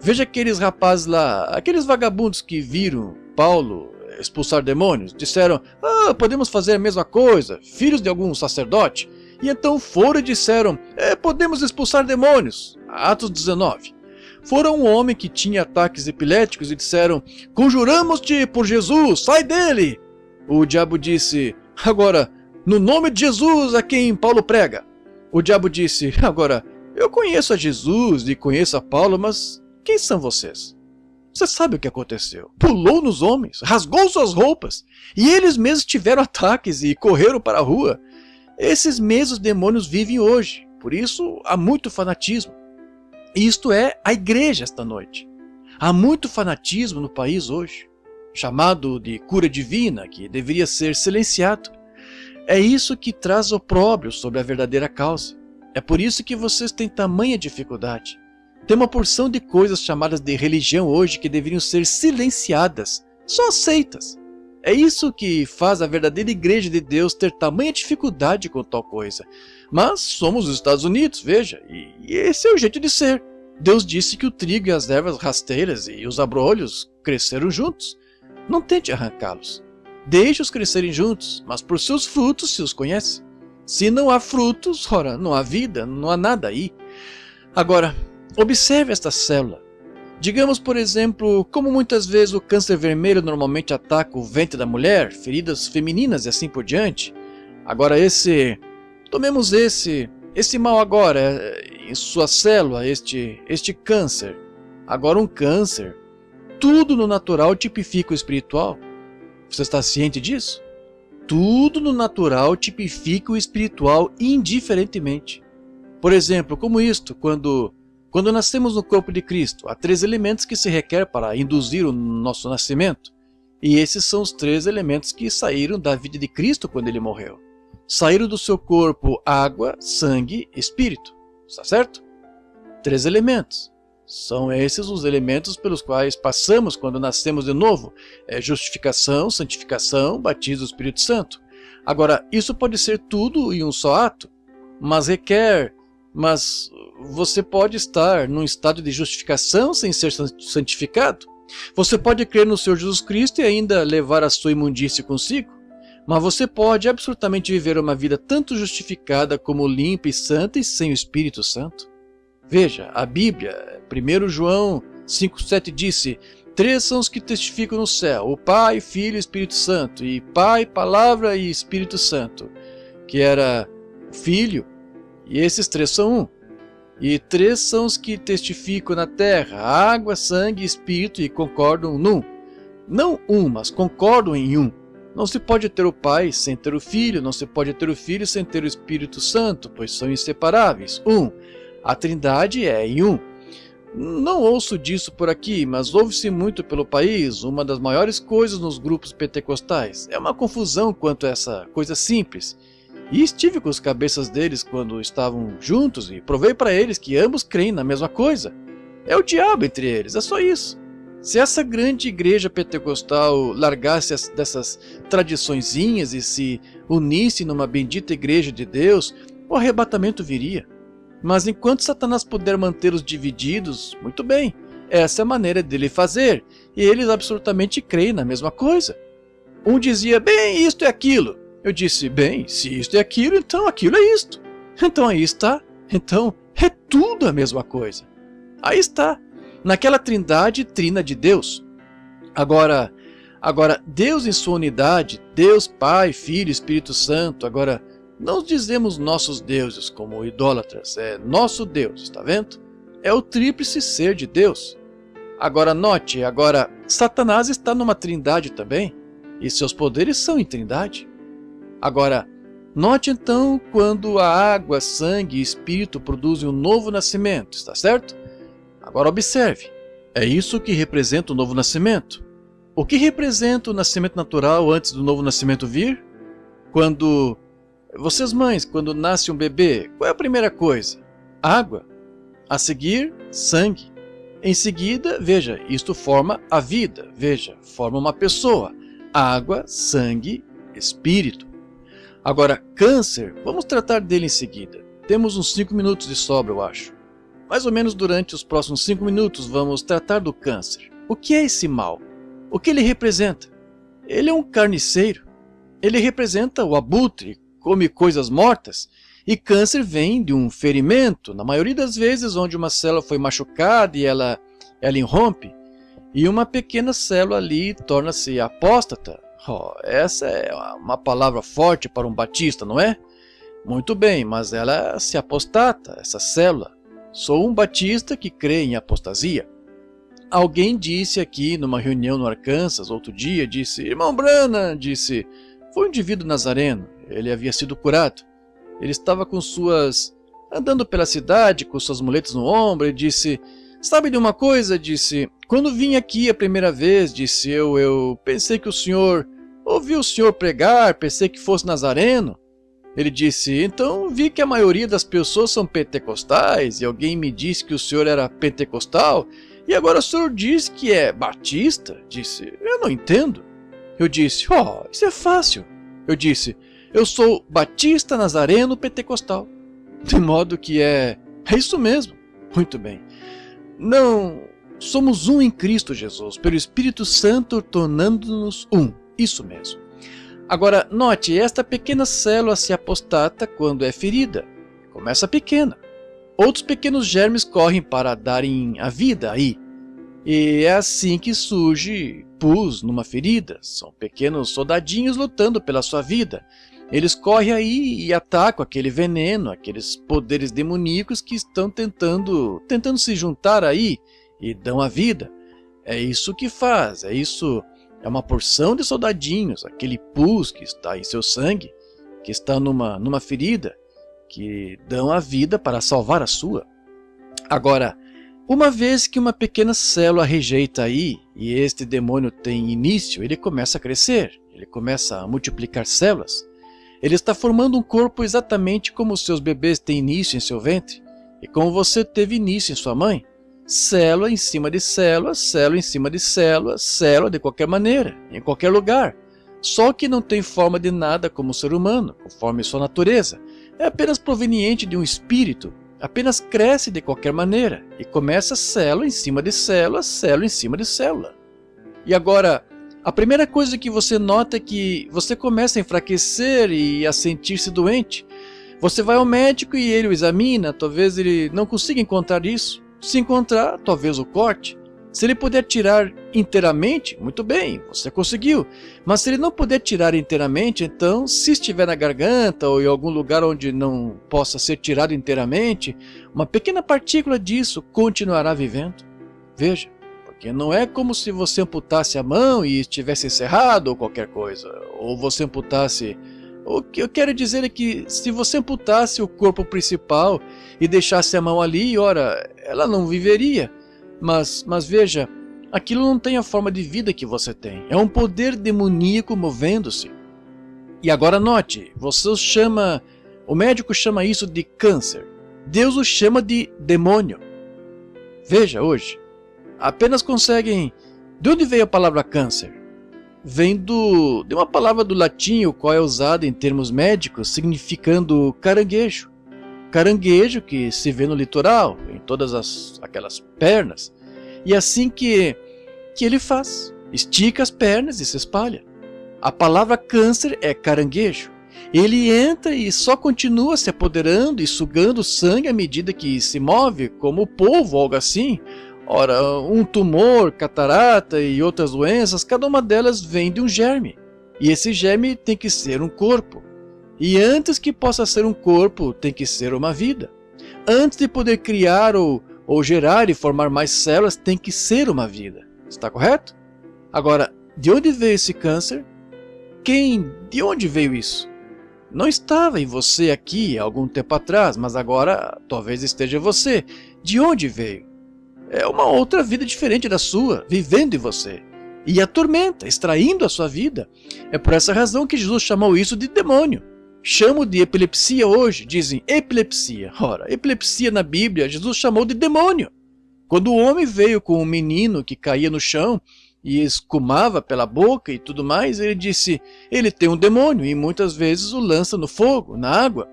Veja aqueles rapazes lá, aqueles vagabundos que viram Paulo expulsar demônios. Disseram, podemos fazer a mesma coisa, filhos de algum sacerdote. E então foram e disseram, podemos expulsar demônios. Atos 19. Foram um homem que tinha ataques epiléticos e disseram, conjuramos-te por Jesus, sai dele. O diabo disse, agora, no nome de Jesus a quem Paulo prega. O diabo disse, agora, eu conheço a Jesus e conheço a Paulo, mas quem são vocês? Você sabe o que aconteceu? Pulou nos homens, rasgou suas roupas, e eles mesmos tiveram ataques e correram para a rua. Esses mesmos demônios vivem hoje, por isso há muito fanatismo. E isto é a igreja esta noite. Há muito fanatismo no país hoje, chamado de cura divina, que deveria ser silenciado. É isso que traz opróbrio sobre a verdadeira causa. É por isso que vocês têm tamanha dificuldade. Tem uma porção de coisas chamadas de religião hoje que deveriam ser silenciadas, só aceitas. É isso que faz a verdadeira igreja de Deus ter tamanha dificuldade com tal coisa. Mas somos os Estados Unidos, veja, e esse é o jeito de ser. Deus disse que o trigo e as ervas rasteiras e os abrolhos cresceram juntos. Não tente arrancá-los. Deixe-os crescerem juntos, mas por seus frutos se os conhece. Se não há frutos, ora, não há vida, não há nada aí. Agora, observe esta célula. Digamos, por exemplo, como muitas vezes o câncer vermelho normalmente ataca o ventre da mulher, feridas femininas e assim por diante. Agora tomemos esse mal agora, em sua célula, este câncer. Agora um câncer. Tudo no natural tipifica o espiritual. Você está ciente disso? Tudo no natural tipifica o espiritual indiferentemente. Por exemplo, como isto, quando nascemos no corpo de Cristo, há 3 elementos que se requer para induzir o nosso nascimento. E esses são os 3 elementos que saíram da vida de Cristo quando ele morreu. Saíram do seu corpo água, sangue, espírito. Está certo? 3 elementos. São esses os elementos pelos quais passamos quando nascemos de novo. Justificação, santificação, batismo do Espírito Santo. Agora, isso pode ser tudo em um só ato, mas você pode estar num estado de justificação sem ser santificado. Você pode crer no Senhor Jesus Cristo e ainda levar a sua imundície consigo. Mas você pode absolutamente viver uma vida tanto justificada como limpa e santa e sem o Espírito Santo. Veja, a Bíblia, 1 João 5,7 disse, 3 são os que testificam no céu, o Pai, Filho e Espírito Santo, e Pai, Palavra e Espírito Santo, que era o Filho, e esses 3 são um. E 3 são os que testificam na terra, água, sangue e Espírito, e concordam num. Não um, mas concordam em um. Não se pode ter o Pai sem ter o Filho, não se pode ter o Filho sem ter o Espírito Santo, pois são inseparáveis. A Trindade é em um. Não ouço disso por aqui, mas ouve-se muito pelo país, uma das maiores coisas nos grupos pentecostais. É uma confusão quanto a essa coisa simples. E estive com os cabeças deles quando estavam juntos e provei para eles que ambos creem na mesma coisa. É o diabo entre eles, é só isso. Se essa grande igreja pentecostal largasse dessas tradiçõezinhas e se unisse numa bendita igreja de Deus, o arrebatamento viria. Mas enquanto Satanás puder mantê-los divididos, muito bem, essa é a maneira dele fazer, e eles absolutamente creem na mesma coisa. Um dizia, bem, isto é aquilo. Eu disse, bem, se isto é aquilo, então aquilo é isto. Então aí está. Então é tudo a mesma coisa. Aí está. Naquela trindade trina de Deus. Agora, Deus em sua unidade, Deus Pai, Filho, Espírito Santo. Agora, não dizemos nossos deuses como idólatras. É nosso Deus, está vendo? É o tríplice ser de Deus. Agora note, Satanás está numa trindade também. E seus poderes são em trindade. Agora, note então quando a água, sangue e espírito produzem um novo nascimento, está certo? Agora observe, é isso que representa o novo nascimento. O que representa o nascimento natural antes do novo nascimento vir? Quando vocês mães, quando nasce um bebê, qual é a primeira coisa? Água. A seguir, sangue. Em seguida, veja, isto forma a vida, veja, forma uma pessoa. Água, sangue, espírito. Agora, câncer, vamos tratar dele em seguida. Temos uns 5 minutos de sobra, eu acho. Mais ou menos durante os próximos 5 minutos vamos tratar do câncer. O que é esse mal? O que ele representa? Ele é um carniceiro. Ele representa o abutre, come coisas mortas. E câncer vem de um ferimento, na maioria das vezes onde uma célula foi machucada e ela irrompe. E uma pequena célula ali torna-se apóstata. Oh, essa é uma palavra forte para um batista, não é? Muito bem, mas ela se apostata, essa célula. Sou um batista que crê em apostasia. Alguém disse aqui numa reunião no Arkansas, outro dia, disse, irmão Branham, disse, foi um indivíduo nazareno, ele havia sido curado. Ele estava andando pela cidade com suas muletas no ombro e disse, sabe de uma coisa, disse, quando vim aqui a primeira vez, disse eu pensei que ouvi o senhor pregar, pensei que fosse nazareno. Ele disse, então vi que a maioria das pessoas são pentecostais e alguém me disse que o senhor era pentecostal e agora o senhor diz que é batista? Disse, eu não entendo. Eu disse, isso é fácil. Eu disse, eu sou batista, nazareno, pentecostal. De modo que é isso mesmo. Muito bem. Não, somos um em Cristo Jesus, pelo Espírito Santo tornando-nos um. Isso mesmo. Agora, note, esta pequena célula se apostata quando é ferida. Começa pequena. Outros pequenos germes correm para darem a vida aí. E é assim que surge pus numa ferida. São pequenos soldadinhos lutando pela sua vida. Eles correm aí e atacam aquele veneno, aqueles poderes demoníacos que estão tentando se juntar aí e dão a vida. É isso que faz, é uma porção de soldadinhos, aquele pus que está em seu sangue, que está numa ferida, que dão a vida para salvar a sua. Agora, uma vez que uma pequena célula rejeita aí, e este demônio tem início, ele começa a crescer, ele começa a multiplicar células. Ele está formando um corpo exatamente como os seus bebês têm início em seu ventre, e como você teve início em sua mãe. Célula em cima de célula, célula em cima de célula, célula de qualquer maneira, em qualquer lugar. Só que não tem forma de nada como o ser humano, conforme sua natureza. É apenas proveniente de um espírito, apenas cresce de qualquer maneira, e começa célula em cima de célula, célula em cima de célula. E agora, a primeira coisa que você nota é que você começa a enfraquecer e a sentir-se doente. Você vai ao médico e ele o examina, talvez ele não consiga encontrar isso. Se encontrar, talvez o corte. Se ele puder tirar inteiramente, muito bem, você conseguiu. Mas se ele não puder tirar inteiramente, então, se estiver na garganta ou em algum lugar onde não possa ser tirado inteiramente, uma pequena partícula disso continuará vivendo. Veja, porque não é como se você amputasse a mão e estivesse encerrado ou qualquer coisa, ou você amputasse... O que eu quero dizer é que se você amputasse o corpo principal e deixasse a mão ali, ora, ela não viveria. Mas veja, aquilo não tem a forma de vida que você tem. É um poder demoníaco movendo-se. E agora note, o médico chama isso de câncer. Deus o chama de demônio. Veja hoje, apenas conseguem... De onde veio a palavra câncer? Vem de uma palavra do latim, o qual é usada em termos médicos, significando caranguejo. Caranguejo que se vê no litoral, em todas aquelas pernas. E assim que ele faz, estica as pernas e se espalha. A palavra câncer é caranguejo. Ele entra e só continua se apoderando e sugando sangue à medida que se move, como polvo, algo assim. Ora, um tumor, catarata e outras doenças, cada uma delas vem de um germe. E esse germe tem que ser um corpo. E antes que possa ser um corpo, tem que ser uma vida. Antes de poder criar ou gerar e formar mais células, tem que ser uma vida. Está correto? Agora, de onde veio esse câncer? De onde veio isso? Não estava em você aqui há algum tempo atrás, mas agora talvez esteja em você. De onde veio? É uma outra vida diferente da sua, vivendo em você. E atormenta, extraindo a sua vida. É por essa razão que Jesus chamou isso de demônio. Chamo de epilepsia hoje, dizem epilepsia. Ora, epilepsia na Bíblia, Jesus chamou de demônio. Quando o homem veio com um menino que caía no chão e escumava pela boca e tudo mais, ele disse, ele tem um demônio, e muitas vezes o lança no fogo, na água.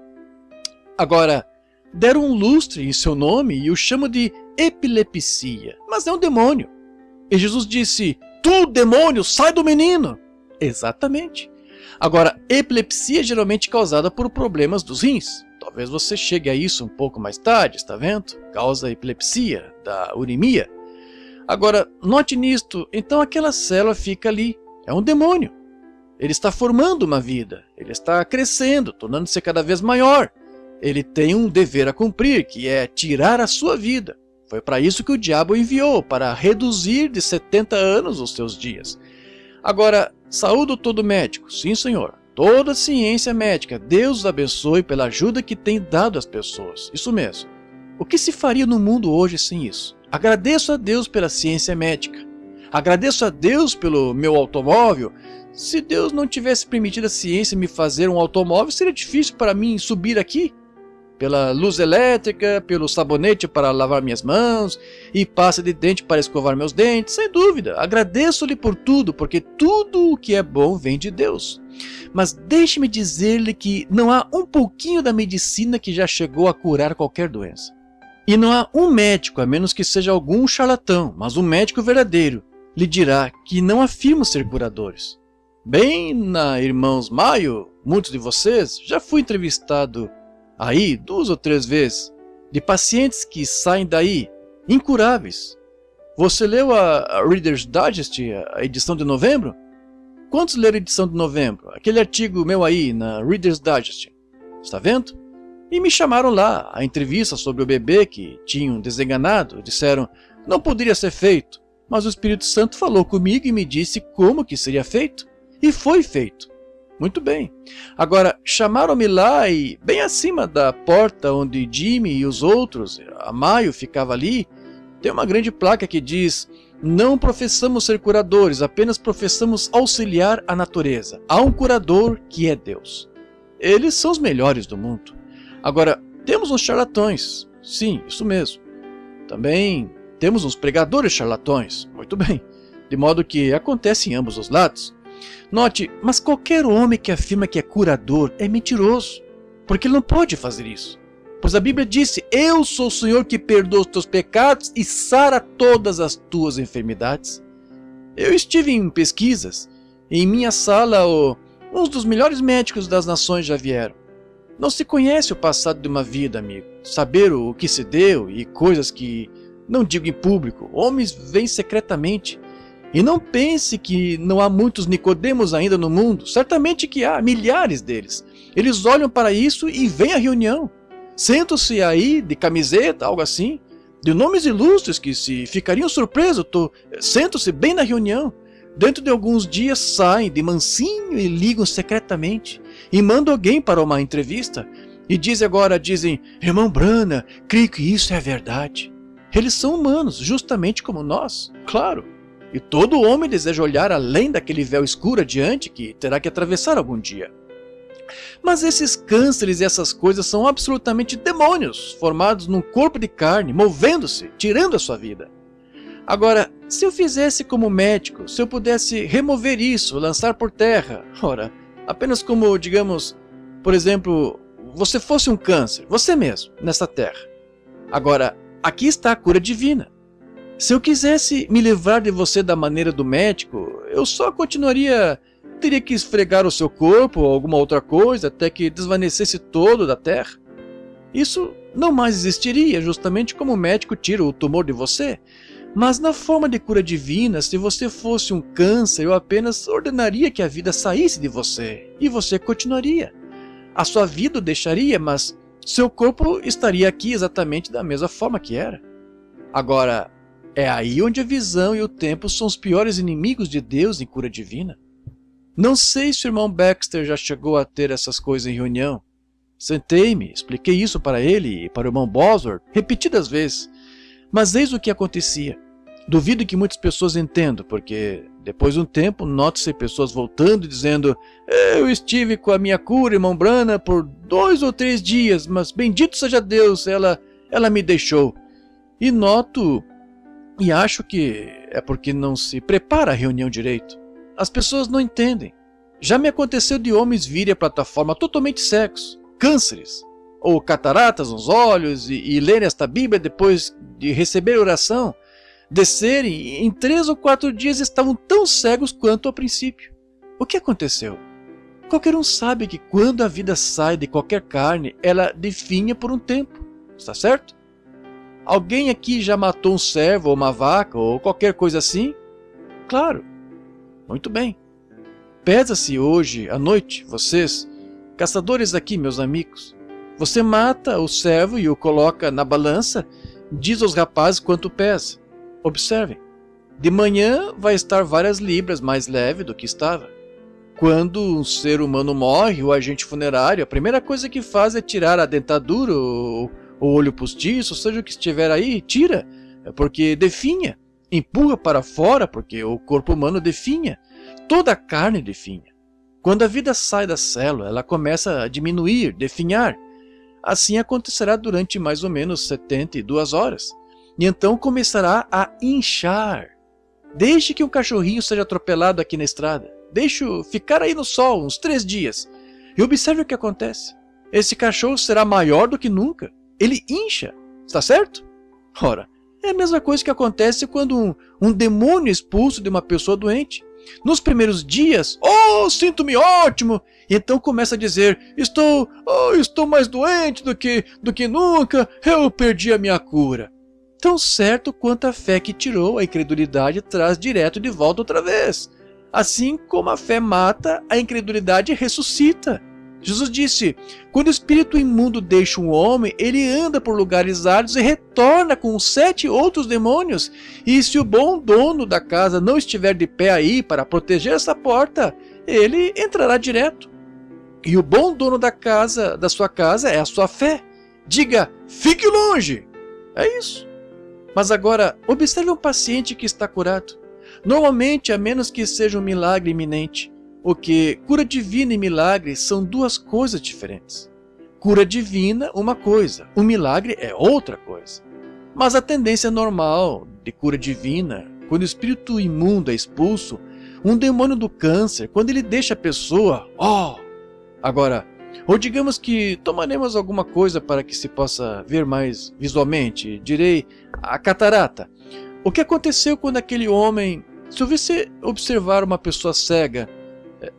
Agora, deram um lustre em seu nome e o chamam de epilepsia, mas é um demônio. E Jesus disse, tu, demônio, sai do menino. Exatamente. Agora, epilepsia é geralmente causada por problemas dos rins. Talvez você chegue a isso um pouco mais tarde, está vendo? Causa epilepsia, da urimia. Agora, note nisto, então aquela célula fica ali, é um demônio. Ele está formando uma vida, ele está crescendo, tornando-se cada vez maior. Ele tem um dever a cumprir, que é tirar a sua vida. Foi para isso que o diabo o enviou, para reduzir de 70 anos os seus dias. Agora, saúdo todo médico, sim senhor, toda ciência médica, Deus os abençoe pela ajuda que tem dado às pessoas, isso mesmo. O que se faria no mundo hoje sem isso? Agradeço a Deus pela ciência médica. Agradeço a Deus pelo meu automóvel. Se Deus não tivesse permitido a ciência me fazer um automóvel, seria difícil para mim subir aqui. Pela luz elétrica, pelo sabonete para lavar minhas mãos e pasta de dente para escovar meus dentes, sem dúvida. Agradeço-lhe por tudo, porque tudo o que é bom vem de Deus. Mas deixe-me dizer-lhe que não há um pouquinho da medicina que já chegou a curar qualquer doença. E não há um médico, a menos que seja algum charlatão, mas um médico verdadeiro, lhe dirá que não afirma ser curadores. Bem, Irmãos Maio, muitos de vocês, já fui entrevistado aí 2 ou 3 vezes, de pacientes que saem daí incuráveis. Você leu a Reader's Digest, a edição de novembro? Quantos leram a edição de novembro? Aquele artigo meu aí na Reader's Digest. Está vendo? E me chamaram lá, a entrevista sobre o bebê que tinham desenganado. Disseram, não poderia ser feito. Mas o Espírito Santo falou comigo e me disse como que seria feito. E foi feito. Muito bem. Agora, chamaram-me lá e bem acima da porta onde Jimmy e os outros, a Maio ficava ali, tem uma grande placa que diz, não professamos ser curadores, apenas professamos auxiliar a natureza. Há um curador que é Deus. Eles são os melhores do mundo. Agora, temos uns charlatões, sim, isso mesmo. Também temos uns pregadores charlatões, muito bem, de modo que acontece em ambos os lados. Note, mas qualquer homem que afirma que é curador é mentiroso, porque ele não pode fazer isso. Pois a Bíblia disse, eu sou o Senhor que perdoa os teus pecados e sara todas as tuas enfermidades. Eu estive em pesquisas, e em minha sala uns dos melhores médicos das nações já vieram. Não se conhece o passado de uma vida, amigo. Saber o que se deu e coisas que não digo em público. Homens vêm secretamente. E não pense que não há muitos Nicodemos ainda no mundo. Certamente que há, milhares deles. Eles olham para isso e vêm à reunião. Sentam-se aí de camiseta, algo assim, de nomes ilustres que se ficariam surpresos. Sentam-se bem na reunião. Dentro de alguns dias saem de mansinho e ligam secretamente. E mandam alguém para uma entrevista. E dizem, irmão Branham, creio que isso é a verdade. Eles são humanos, justamente como nós, claro. E todo homem deseja olhar além daquele véu escuro adiante que terá que atravessar algum dia. Mas esses cânceres e essas coisas são absolutamente demônios, formados num corpo de carne, movendo-se, tirando a sua vida. Agora, se eu fizesse como médico, se eu pudesse remover isso, lançar por terra, ora, apenas como, digamos, por exemplo, você fosse um câncer, você mesmo, nessa terra. Agora, aqui está a cura divina. Se eu quisesse me livrar de você da maneira do médico, eu só teria que esfregar o seu corpo ou alguma outra coisa até que desvanecesse todo da terra. Isso não mais existiria, justamente como o médico tira o tumor de você. Mas na forma de cura divina, se você fosse um câncer, eu apenas ordenaria que a vida saísse de você, e você continuaria. A sua vida o deixaria, mas seu corpo estaria aqui exatamente da mesma forma que era. Agora, é aí onde a visão e o tempo são os piores inimigos de Deus em cura divina. Não sei se o irmão Baxter já chegou a ter essas coisas em reunião. Sentei-me, expliquei isso para ele e para o irmão Bosworth repetidas vezes. Mas eis o que acontecia. Duvido que muitas pessoas entendam, porque depois de um tempo nota-se pessoas voltando e dizendo: eu estive com a minha cura, irmão Branham, por 2 ou 3 dias, mas bendito seja Deus, ela me deixou. E noto e acho que é porque não se prepara a reunião direito. As pessoas não entendem. Já me aconteceu de homens virem à plataforma totalmente cegos, cânceres, ou cataratas nos olhos e lerem esta Bíblia depois de receber oração, descerem e em 3 ou 4 dias estavam tão cegos quanto ao princípio. O que aconteceu? Qualquer um sabe que quando a vida sai de qualquer carne, ela definha por um tempo, está certo? Alguém aqui já matou um servo ou uma vaca ou qualquer coisa assim? Claro. Muito bem. Pesa-se hoje à noite, vocês, caçadores aqui, meus amigos. Você mata o servo e o coloca na balança, diz aos rapazes quanto pesa. Observem. De manhã vai estar várias libras mais leve do que estava. Quando um ser humano morre, o agente funerário, a primeira coisa que faz é tirar a dentadura, o olho postiço, seja o que estiver aí, tira, porque definha. Empurra para fora, porque o corpo humano definha. Toda a carne definha. Quando a vida sai da célula, ela começa a diminuir, definhar. Assim acontecerá durante mais ou menos 72 horas. E então começará a inchar. Deixe que um cachorrinho seja atropelado aqui na estrada. Deixe-o ficar aí no sol uns 3 dias. E observe o que acontece. Esse cachorro será maior do que nunca. Ele incha. Está certo? Ora, é a mesma coisa que acontece quando um demônio é expulso de uma pessoa doente. Nos primeiros dias, sinto-me ótimo. E então começa a dizer, estou mais doente do que nunca, eu perdi a minha cura. Tão certo quanto a fé que tirou a incredulidade traz direto de volta outra vez. Assim como a fé mata, a incredulidade ressuscita. Jesus disse, quando o espírito imundo deixa um homem, ele anda por lugares áridos e retorna com 7 outros demônios. E se o bom dono da casa não estiver de pé aí para proteger essa porta, ele entrará direto. E o bom dono da sua casa é a sua fé. Diga, fique longe! É isso. Mas agora, observe um paciente que está curado. Normalmente, a menos que seja um milagre iminente, porque cura divina e milagre são 2 coisas diferentes. Cura divina, uma coisa, o milagre é outra coisa. Mas a tendência normal de cura divina, quando o espírito imundo é expulso, um demônio do câncer, quando ele deixa a pessoa, agora, ou digamos que tomaremos alguma coisa para que se possa ver mais visualmente, direi a catarata. O que aconteceu quando aquele homem, se você observar uma pessoa cega,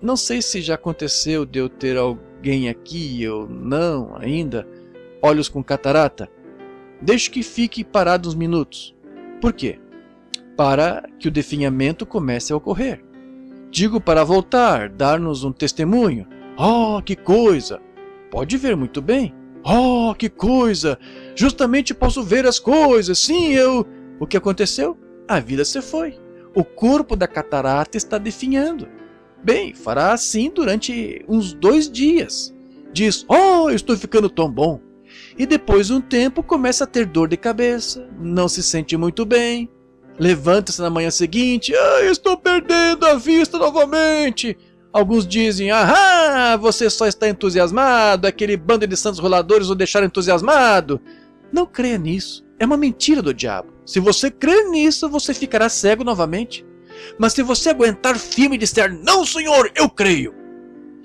não sei se já aconteceu de eu ter alguém aqui ou não ainda, olhos com catarata. Deixe que fique parado uns minutos. Por quê? Para que o definhamento comece a ocorrer. Digo para voltar, dar-nos um testemunho. Que coisa! Pode ver muito bem. Que coisa! Justamente posso ver as coisas, sim, eu... O que aconteceu? A vida se foi. O corpo da catarata está definhando. Bem, fará assim durante uns 2 dias. Diz, estou ficando tão bom. E depois de um tempo começa a ter dor de cabeça, não se sente muito bem. Levanta-se na manhã seguinte, estou perdendo a vista novamente. Alguns dizem, você só está entusiasmado, aquele bando de santos roladores o deixaram entusiasmado. Não creia nisso, é uma mentira do diabo. Se você crer nisso, você ficará cego novamente. Mas se você aguentar firme e disser, não Senhor, eu creio.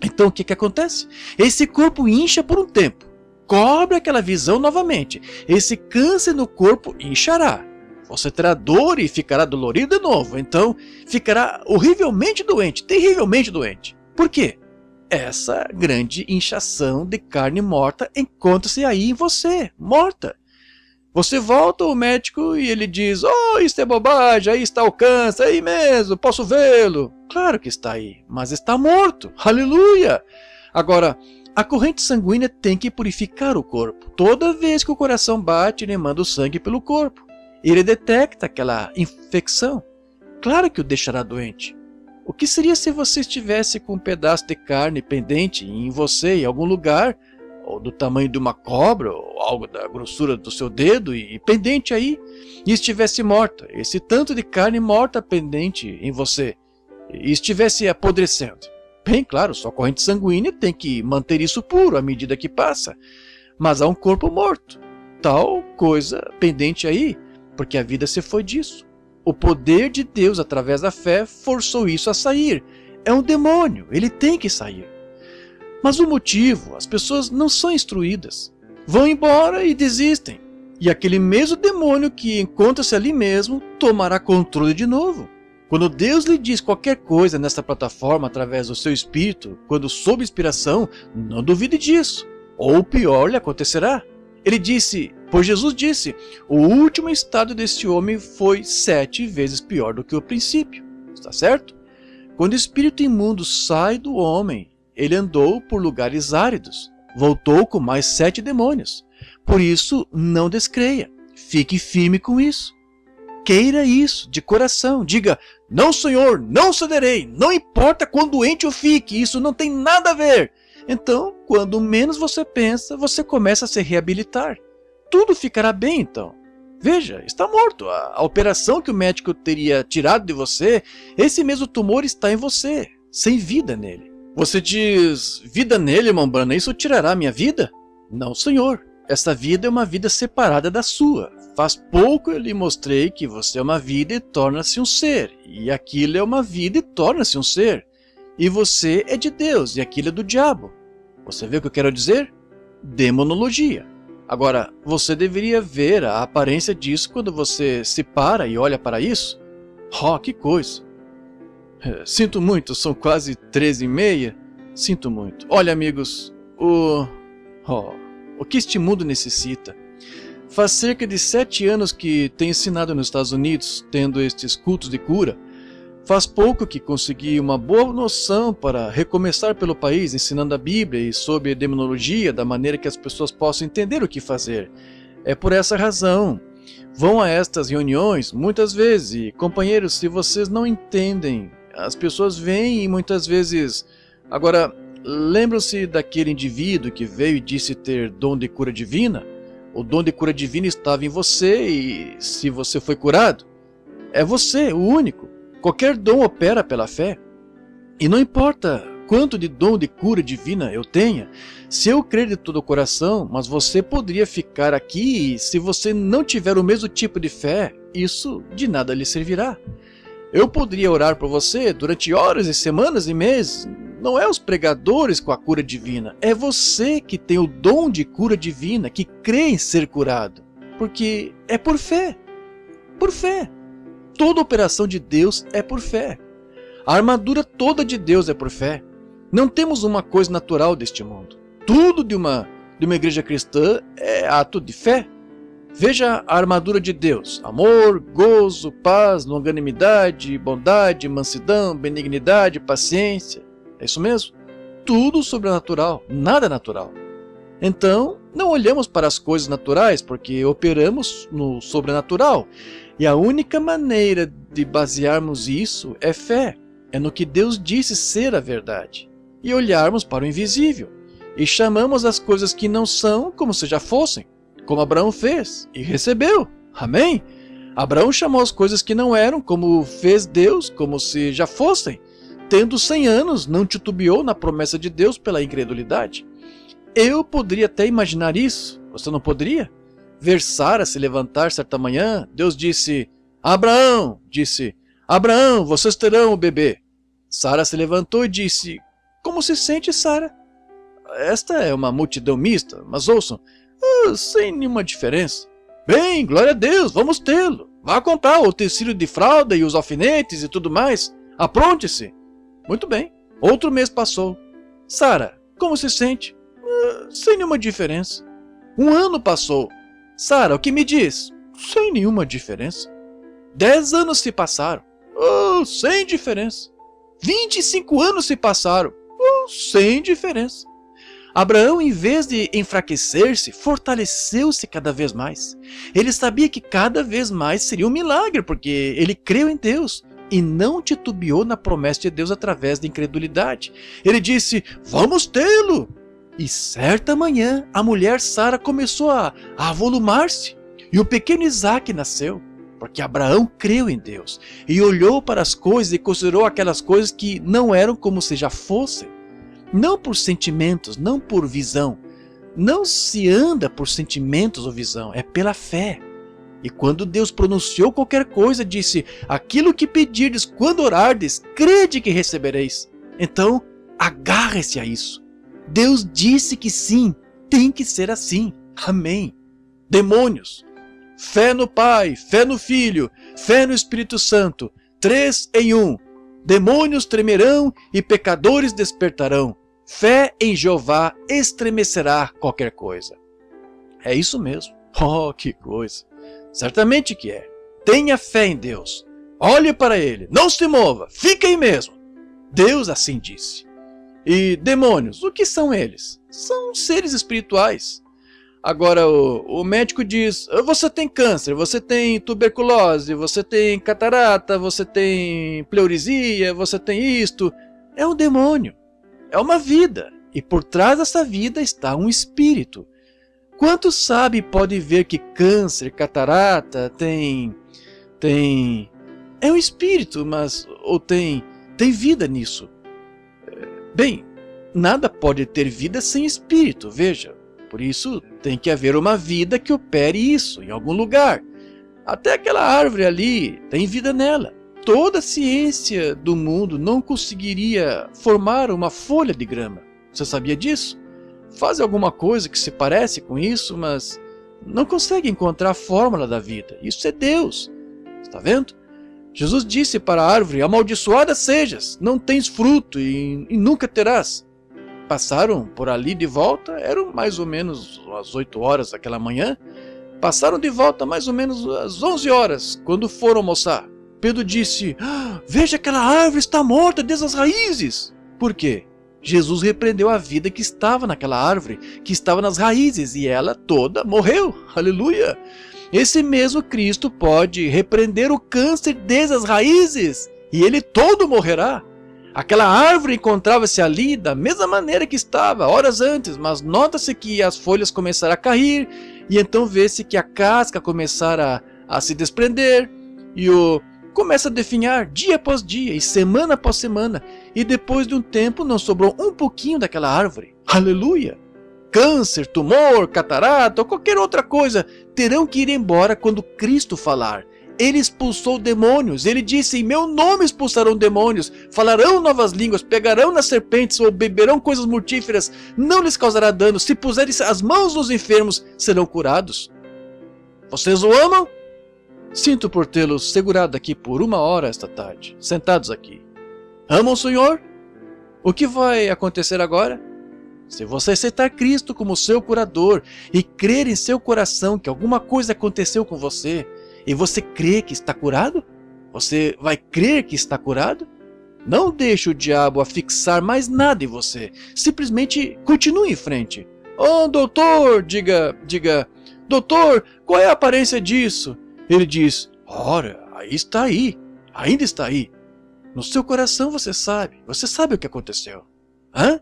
Então o que acontece? Esse corpo incha por um tempo, cobre aquela visão novamente. Esse câncer no corpo inchará. Você terá dor e ficará dolorido de novo. Então ficará horrivelmente doente, terrivelmente doente. Por quê? Essa grande inchação de carne morta encontra-se aí em você, morta. Você volta ao médico e ele diz, isso é bobagem, aí está o câncer, aí mesmo, posso vê-lo. Claro que está aí, mas está morto, aleluia. Agora, a corrente sanguínea tem que purificar o corpo. Toda vez que o coração bate, ele manda o sangue pelo corpo. Ele detecta aquela infecção. Claro que o deixará doente. O que seria se você estivesse com um pedaço de carne pendente em você, em algum lugar, ou do tamanho de uma cobra, ou algo da grossura do seu dedo, e pendente aí, e estivesse morta, esse tanto de carne morta pendente em você, e estivesse apodrecendo? Bem claro, sua corrente sanguínea tem que manter isso puro à medida que passa, mas há um corpo morto, tal coisa pendente aí, porque a vida se foi disso. O poder de Deus através da fé forçou isso a sair. É um demônio, ele tem que sair. Mas o motivo, as pessoas não são instruídas. Vão embora e desistem. E aquele mesmo demônio que encontra-se ali mesmo tomará controle de novo. Quando Deus lhe diz qualquer coisa nesta plataforma através do seu espírito, quando sob inspiração, não duvide disso. Ou pior lhe acontecerá. Ele disse, pois Jesus disse, o último estado desse homem foi 7 vezes pior do que o princípio. Está certo? Quando o espírito imundo sai do homem, ele andou por lugares áridos, voltou com mais 7 demônios. Por isso, não descreia, fique firme com isso. Queira isso de coração, diga, não Senhor, não cederei, não importa quão doente eu fique, isso não tem nada a ver. Então, quando menos você pensa, você começa a se reabilitar. Tudo ficará bem então. Veja, está morto. A operação que o médico teria tirado de você, esse mesmo tumor está em você, sem vida nele. Você diz, vida nele, irmão Branham, isso tirará minha vida? Não, senhor. Essa vida é uma vida separada da sua. Faz pouco eu lhe mostrei que você é uma vida e torna-se um ser. E aquilo é uma vida e torna-se um ser. E você é de Deus e aquilo é do diabo. Você vê o que eu quero dizer? Demonologia. Agora, você deveria ver a aparência disso quando você se para e olha para isso. Que coisa. Sinto muito, são quase 13h30. Sinto muito. Olha, amigos, o que este mundo necessita. Faz cerca de 7 anos que tenho ensinado nos Estados Unidos, tendo estes cultos de cura. Faz pouco que consegui uma boa noção para recomeçar pelo país, ensinando a Bíblia e sobre demonologia, da maneira que as pessoas possam entender o que fazer. É por essa razão. Vão a estas reuniões muitas vezes e, companheiros, se vocês não entendem, as pessoas vêm e muitas vezes... Agora, lembram-se daquele indivíduo que veio e disse ter dom de cura divina? O dom de cura divina estava em você e se você foi curado, é você, o único. Qualquer dom opera pela fé. E não importa quanto de dom de cura divina eu tenha, se eu crer de todo o coração, mas você poderia ficar aqui e se você não tiver o mesmo tipo de fé, isso de nada lhe servirá. Eu poderia orar por você durante horas e semanas e meses. Não é os pregadores com a cura divina, é você que tem o dom de cura divina, que crê em ser curado, porque é por fé. Por fé. Toda operação de Deus é por fé. A armadura toda de Deus é por fé. Não temos uma coisa natural deste mundo. Tudo de uma igreja cristã é ato de fé. Veja a armadura de Deus: amor, gozo, paz, longanimidade, bondade, mansidão, benignidade, paciência. É isso mesmo? Tudo sobrenatural, nada natural. Então, não olhamos para as coisas naturais porque operamos no sobrenatural. E a única maneira de basearmos isso é fé. É no que Deus disse ser a verdade. E olharmos para o invisível. E chamamos as coisas que não são como se já fossem. Como Abraão fez e recebeu. Amém? Abraão chamou as coisas que não eram como fez Deus, como se já fossem. tendo 100 anos, não titubeou na promessa de Deus pela incredulidade. Eu poderia até imaginar isso, você não poderia? Ver Sara se levantar certa manhã, Deus disse, Abraão, vocês terão o bebê. Sara se levantou e disse, como se sente, Sara? Esta é uma multidão mista, mas ouçam, sem nenhuma diferença. Bem, glória a Deus, vamos tê-lo. Vá comprar o tecido de fralda e os alfinetes e tudo mais. Apronte-se. Muito bem. Outro mês passou. Sara, como se sente? Sem nenhuma diferença. Um ano passou. Sara, o que me diz? Sem nenhuma diferença. 10 anos se passaram. Sem diferença. 25 anos se passaram. Sem diferença. Abraão, em vez de enfraquecer-se, fortaleceu-se cada vez mais. Ele sabia que cada vez mais seria um milagre, porque ele creu em Deus e não titubeou na promessa de Deus através da incredulidade. Ele disse, vamos tê-lo. E certa manhã, a mulher Sara começou a avolumar-se e o pequeno Isaque nasceu, porque Abraão creu em Deus e olhou para as coisas e considerou aquelas coisas que não eram como se já fossem. Não por sentimentos, não por visão. Não se anda por sentimentos ou visão, é pela fé. E quando Deus pronunciou qualquer coisa, disse, aquilo que pedirdes quando orardes, crede que recebereis. Então, agarre-se a isso. Deus disse que sim, tem que ser assim. Amém. Demônios. Fé no Pai, fé no Filho, fé no Espírito Santo. 3 em 1. Demônios tremerão e pecadores despertarão. Fé em Jeová estremecerá qualquer coisa. É isso mesmo. Oh, que coisa. Certamente que é. Tenha fé em Deus. Olhe para Ele. Não se mova. Fique aí mesmo. Deus assim disse. E demônios, o que são eles? São seres espirituais. Agora o médico diz, você tem câncer, você tem tuberculose, você tem catarata, você tem pleurisia, você tem isto. É um demônio, é uma vida, e por trás dessa vida está um espírito. Quantos sabe pode ver que câncer, catarata, é um espírito, mas ou tem vida nisso? Bem, nada pode ter vida sem espírito, veja. Por isso, tem que haver uma vida que opere isso, em algum lugar. Até aquela árvore ali, tem vida nela. Toda a ciência do mundo não conseguiria formar uma folha de grama. Você sabia disso? Faz alguma coisa que se parece com isso, mas não consegue encontrar a fórmula da vida. Isso é Deus. Está vendo? Jesus disse para a árvore, amaldiçoada sejas, não tens fruto e nunca terás. Passaram por ali de volta, eram mais ou menos às 8 horas daquela manhã, passaram de volta mais ou menos às 11 horas, quando foram almoçar. Pedro disse, veja, aquela árvore está morta desde as raízes. Por quê? Jesus repreendeu a vida que estava naquela árvore, que estava nas raízes, e ela toda morreu. Aleluia! Esse mesmo Cristo pode repreender o câncer desde as raízes, e ele todo morrerá. Aquela árvore encontrava-se ali da mesma maneira que estava horas antes, mas nota-se que as folhas começaram a cair, e então vê-se que a casca começara a se desprender, e começa a definhar dia após dia, e semana após semana, e depois de um tempo não sobrou um pouquinho daquela árvore. Aleluia! Câncer, tumor, catarata ou qualquer outra coisa terão que ir embora quando Cristo falar. Ele expulsou demônios, ele disse, em meu nome expulsarão demônios, falarão novas línguas, pegarão nas serpentes ou beberão coisas mortíferas, não lhes causará dano, se puserem as mãos nos enfermos, serão curados. Vocês o amam? Sinto por tê-los segurado aqui por 1 hora esta tarde, sentados aqui. Amam o Senhor? O que vai acontecer agora? Se você aceitar Cristo como seu curador e crer em seu coração que alguma coisa aconteceu com você, e você crê que está curado? Você vai crer que está curado? Não deixe o diabo afixar mais nada em você. Simplesmente continue em frente. Oh, doutor, diga, doutor, qual é a aparência disso? Ele diz, ora, ainda está aí. No seu coração você sabe o que aconteceu. Hã?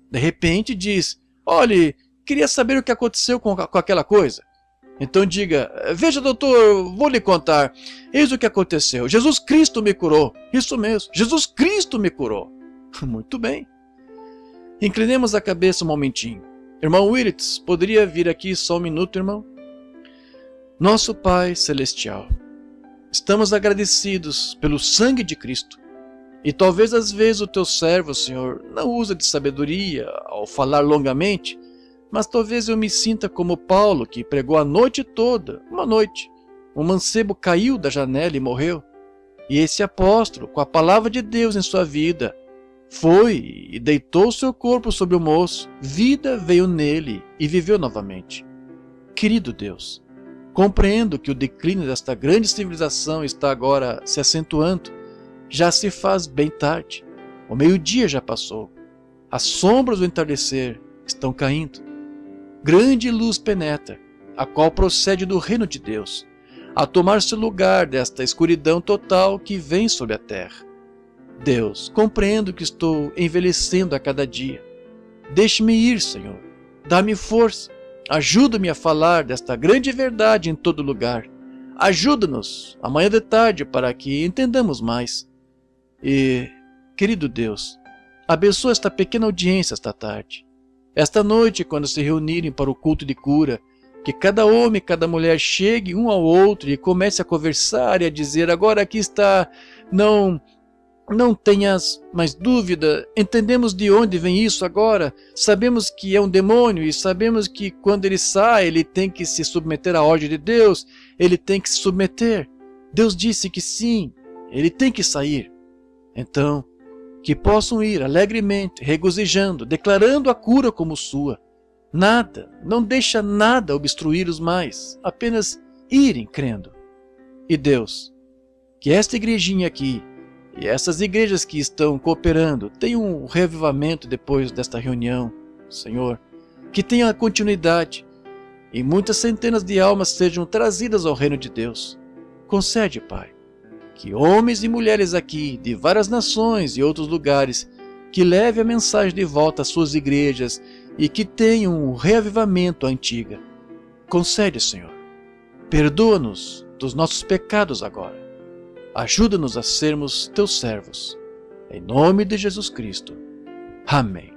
De repente diz, olhe, queria saber o que aconteceu com aquela coisa. Então diga: veja, doutor, vou lhe contar. Eis o que aconteceu. Jesus Cristo me curou. Isso mesmo, Jesus Cristo me curou. Muito bem. Inclinemos a cabeça um momentinho. Irmão Willits, poderia vir aqui só um minuto, irmão? Nosso Pai Celestial, estamos agradecidos pelo sangue de Cristo. E talvez às vezes o teu servo, Senhor, não usa de sabedoria ao falar longamente, mas talvez eu me sinta como Paulo, que pregou a noite toda, uma noite. Um mancebo caiu da janela e morreu. E esse apóstolo, com a palavra de Deus em sua vida, foi e deitou seu corpo sobre o moço, vida veio nele e viveu novamente. Querido Deus, compreendo que o declínio desta grande civilização está agora se acentuando. Já se faz bem tarde, o meio-dia já passou, as sombras do entardecer estão caindo. Grande luz penetra, a qual procede do reino de Deus, a tomar-se lugar desta escuridão total que vem sobre a terra. Deus, compreendo que estou envelhecendo a cada dia. Deixe-me ir, Senhor. Dá-me força. Ajuda-me a falar desta grande verdade em todo lugar. Ajuda-nos amanhã de tarde para que entendamos mais. E, querido Deus, abençoa esta pequena audiência esta tarde. Esta noite, quando se reunirem para o culto de cura, que cada homem e cada mulher chegue um ao outro e comece a conversar e a dizer: agora aqui está, não tenhas mais dúvida, entendemos de onde vem isso agora, sabemos que é um demônio e sabemos que quando ele sai, ele tem que se submeter à ordem de Deus, ele tem que se submeter. Deus disse que sim, ele tem que sair. Então, que possam ir alegremente, regozijando, declarando a cura como sua. Nada, não deixa nada obstruí-los mais, apenas irem crendo. E Deus, que esta igrejinha aqui, e essas igrejas que estão cooperando tenham um reavivamento depois desta reunião, Senhor, que tenha continuidade e muitas centenas de almas sejam trazidas ao reino de Deus. Concede, Pai, que homens e mulheres aqui de várias nações e outros lugares que levem a mensagem de volta às suas igrejas e que tenham um reavivamento à antiga. Concede, Senhor. Perdoa-nos dos nossos pecados agora. Ajuda-nos a sermos teus servos. Em nome de Jesus Cristo. Amém.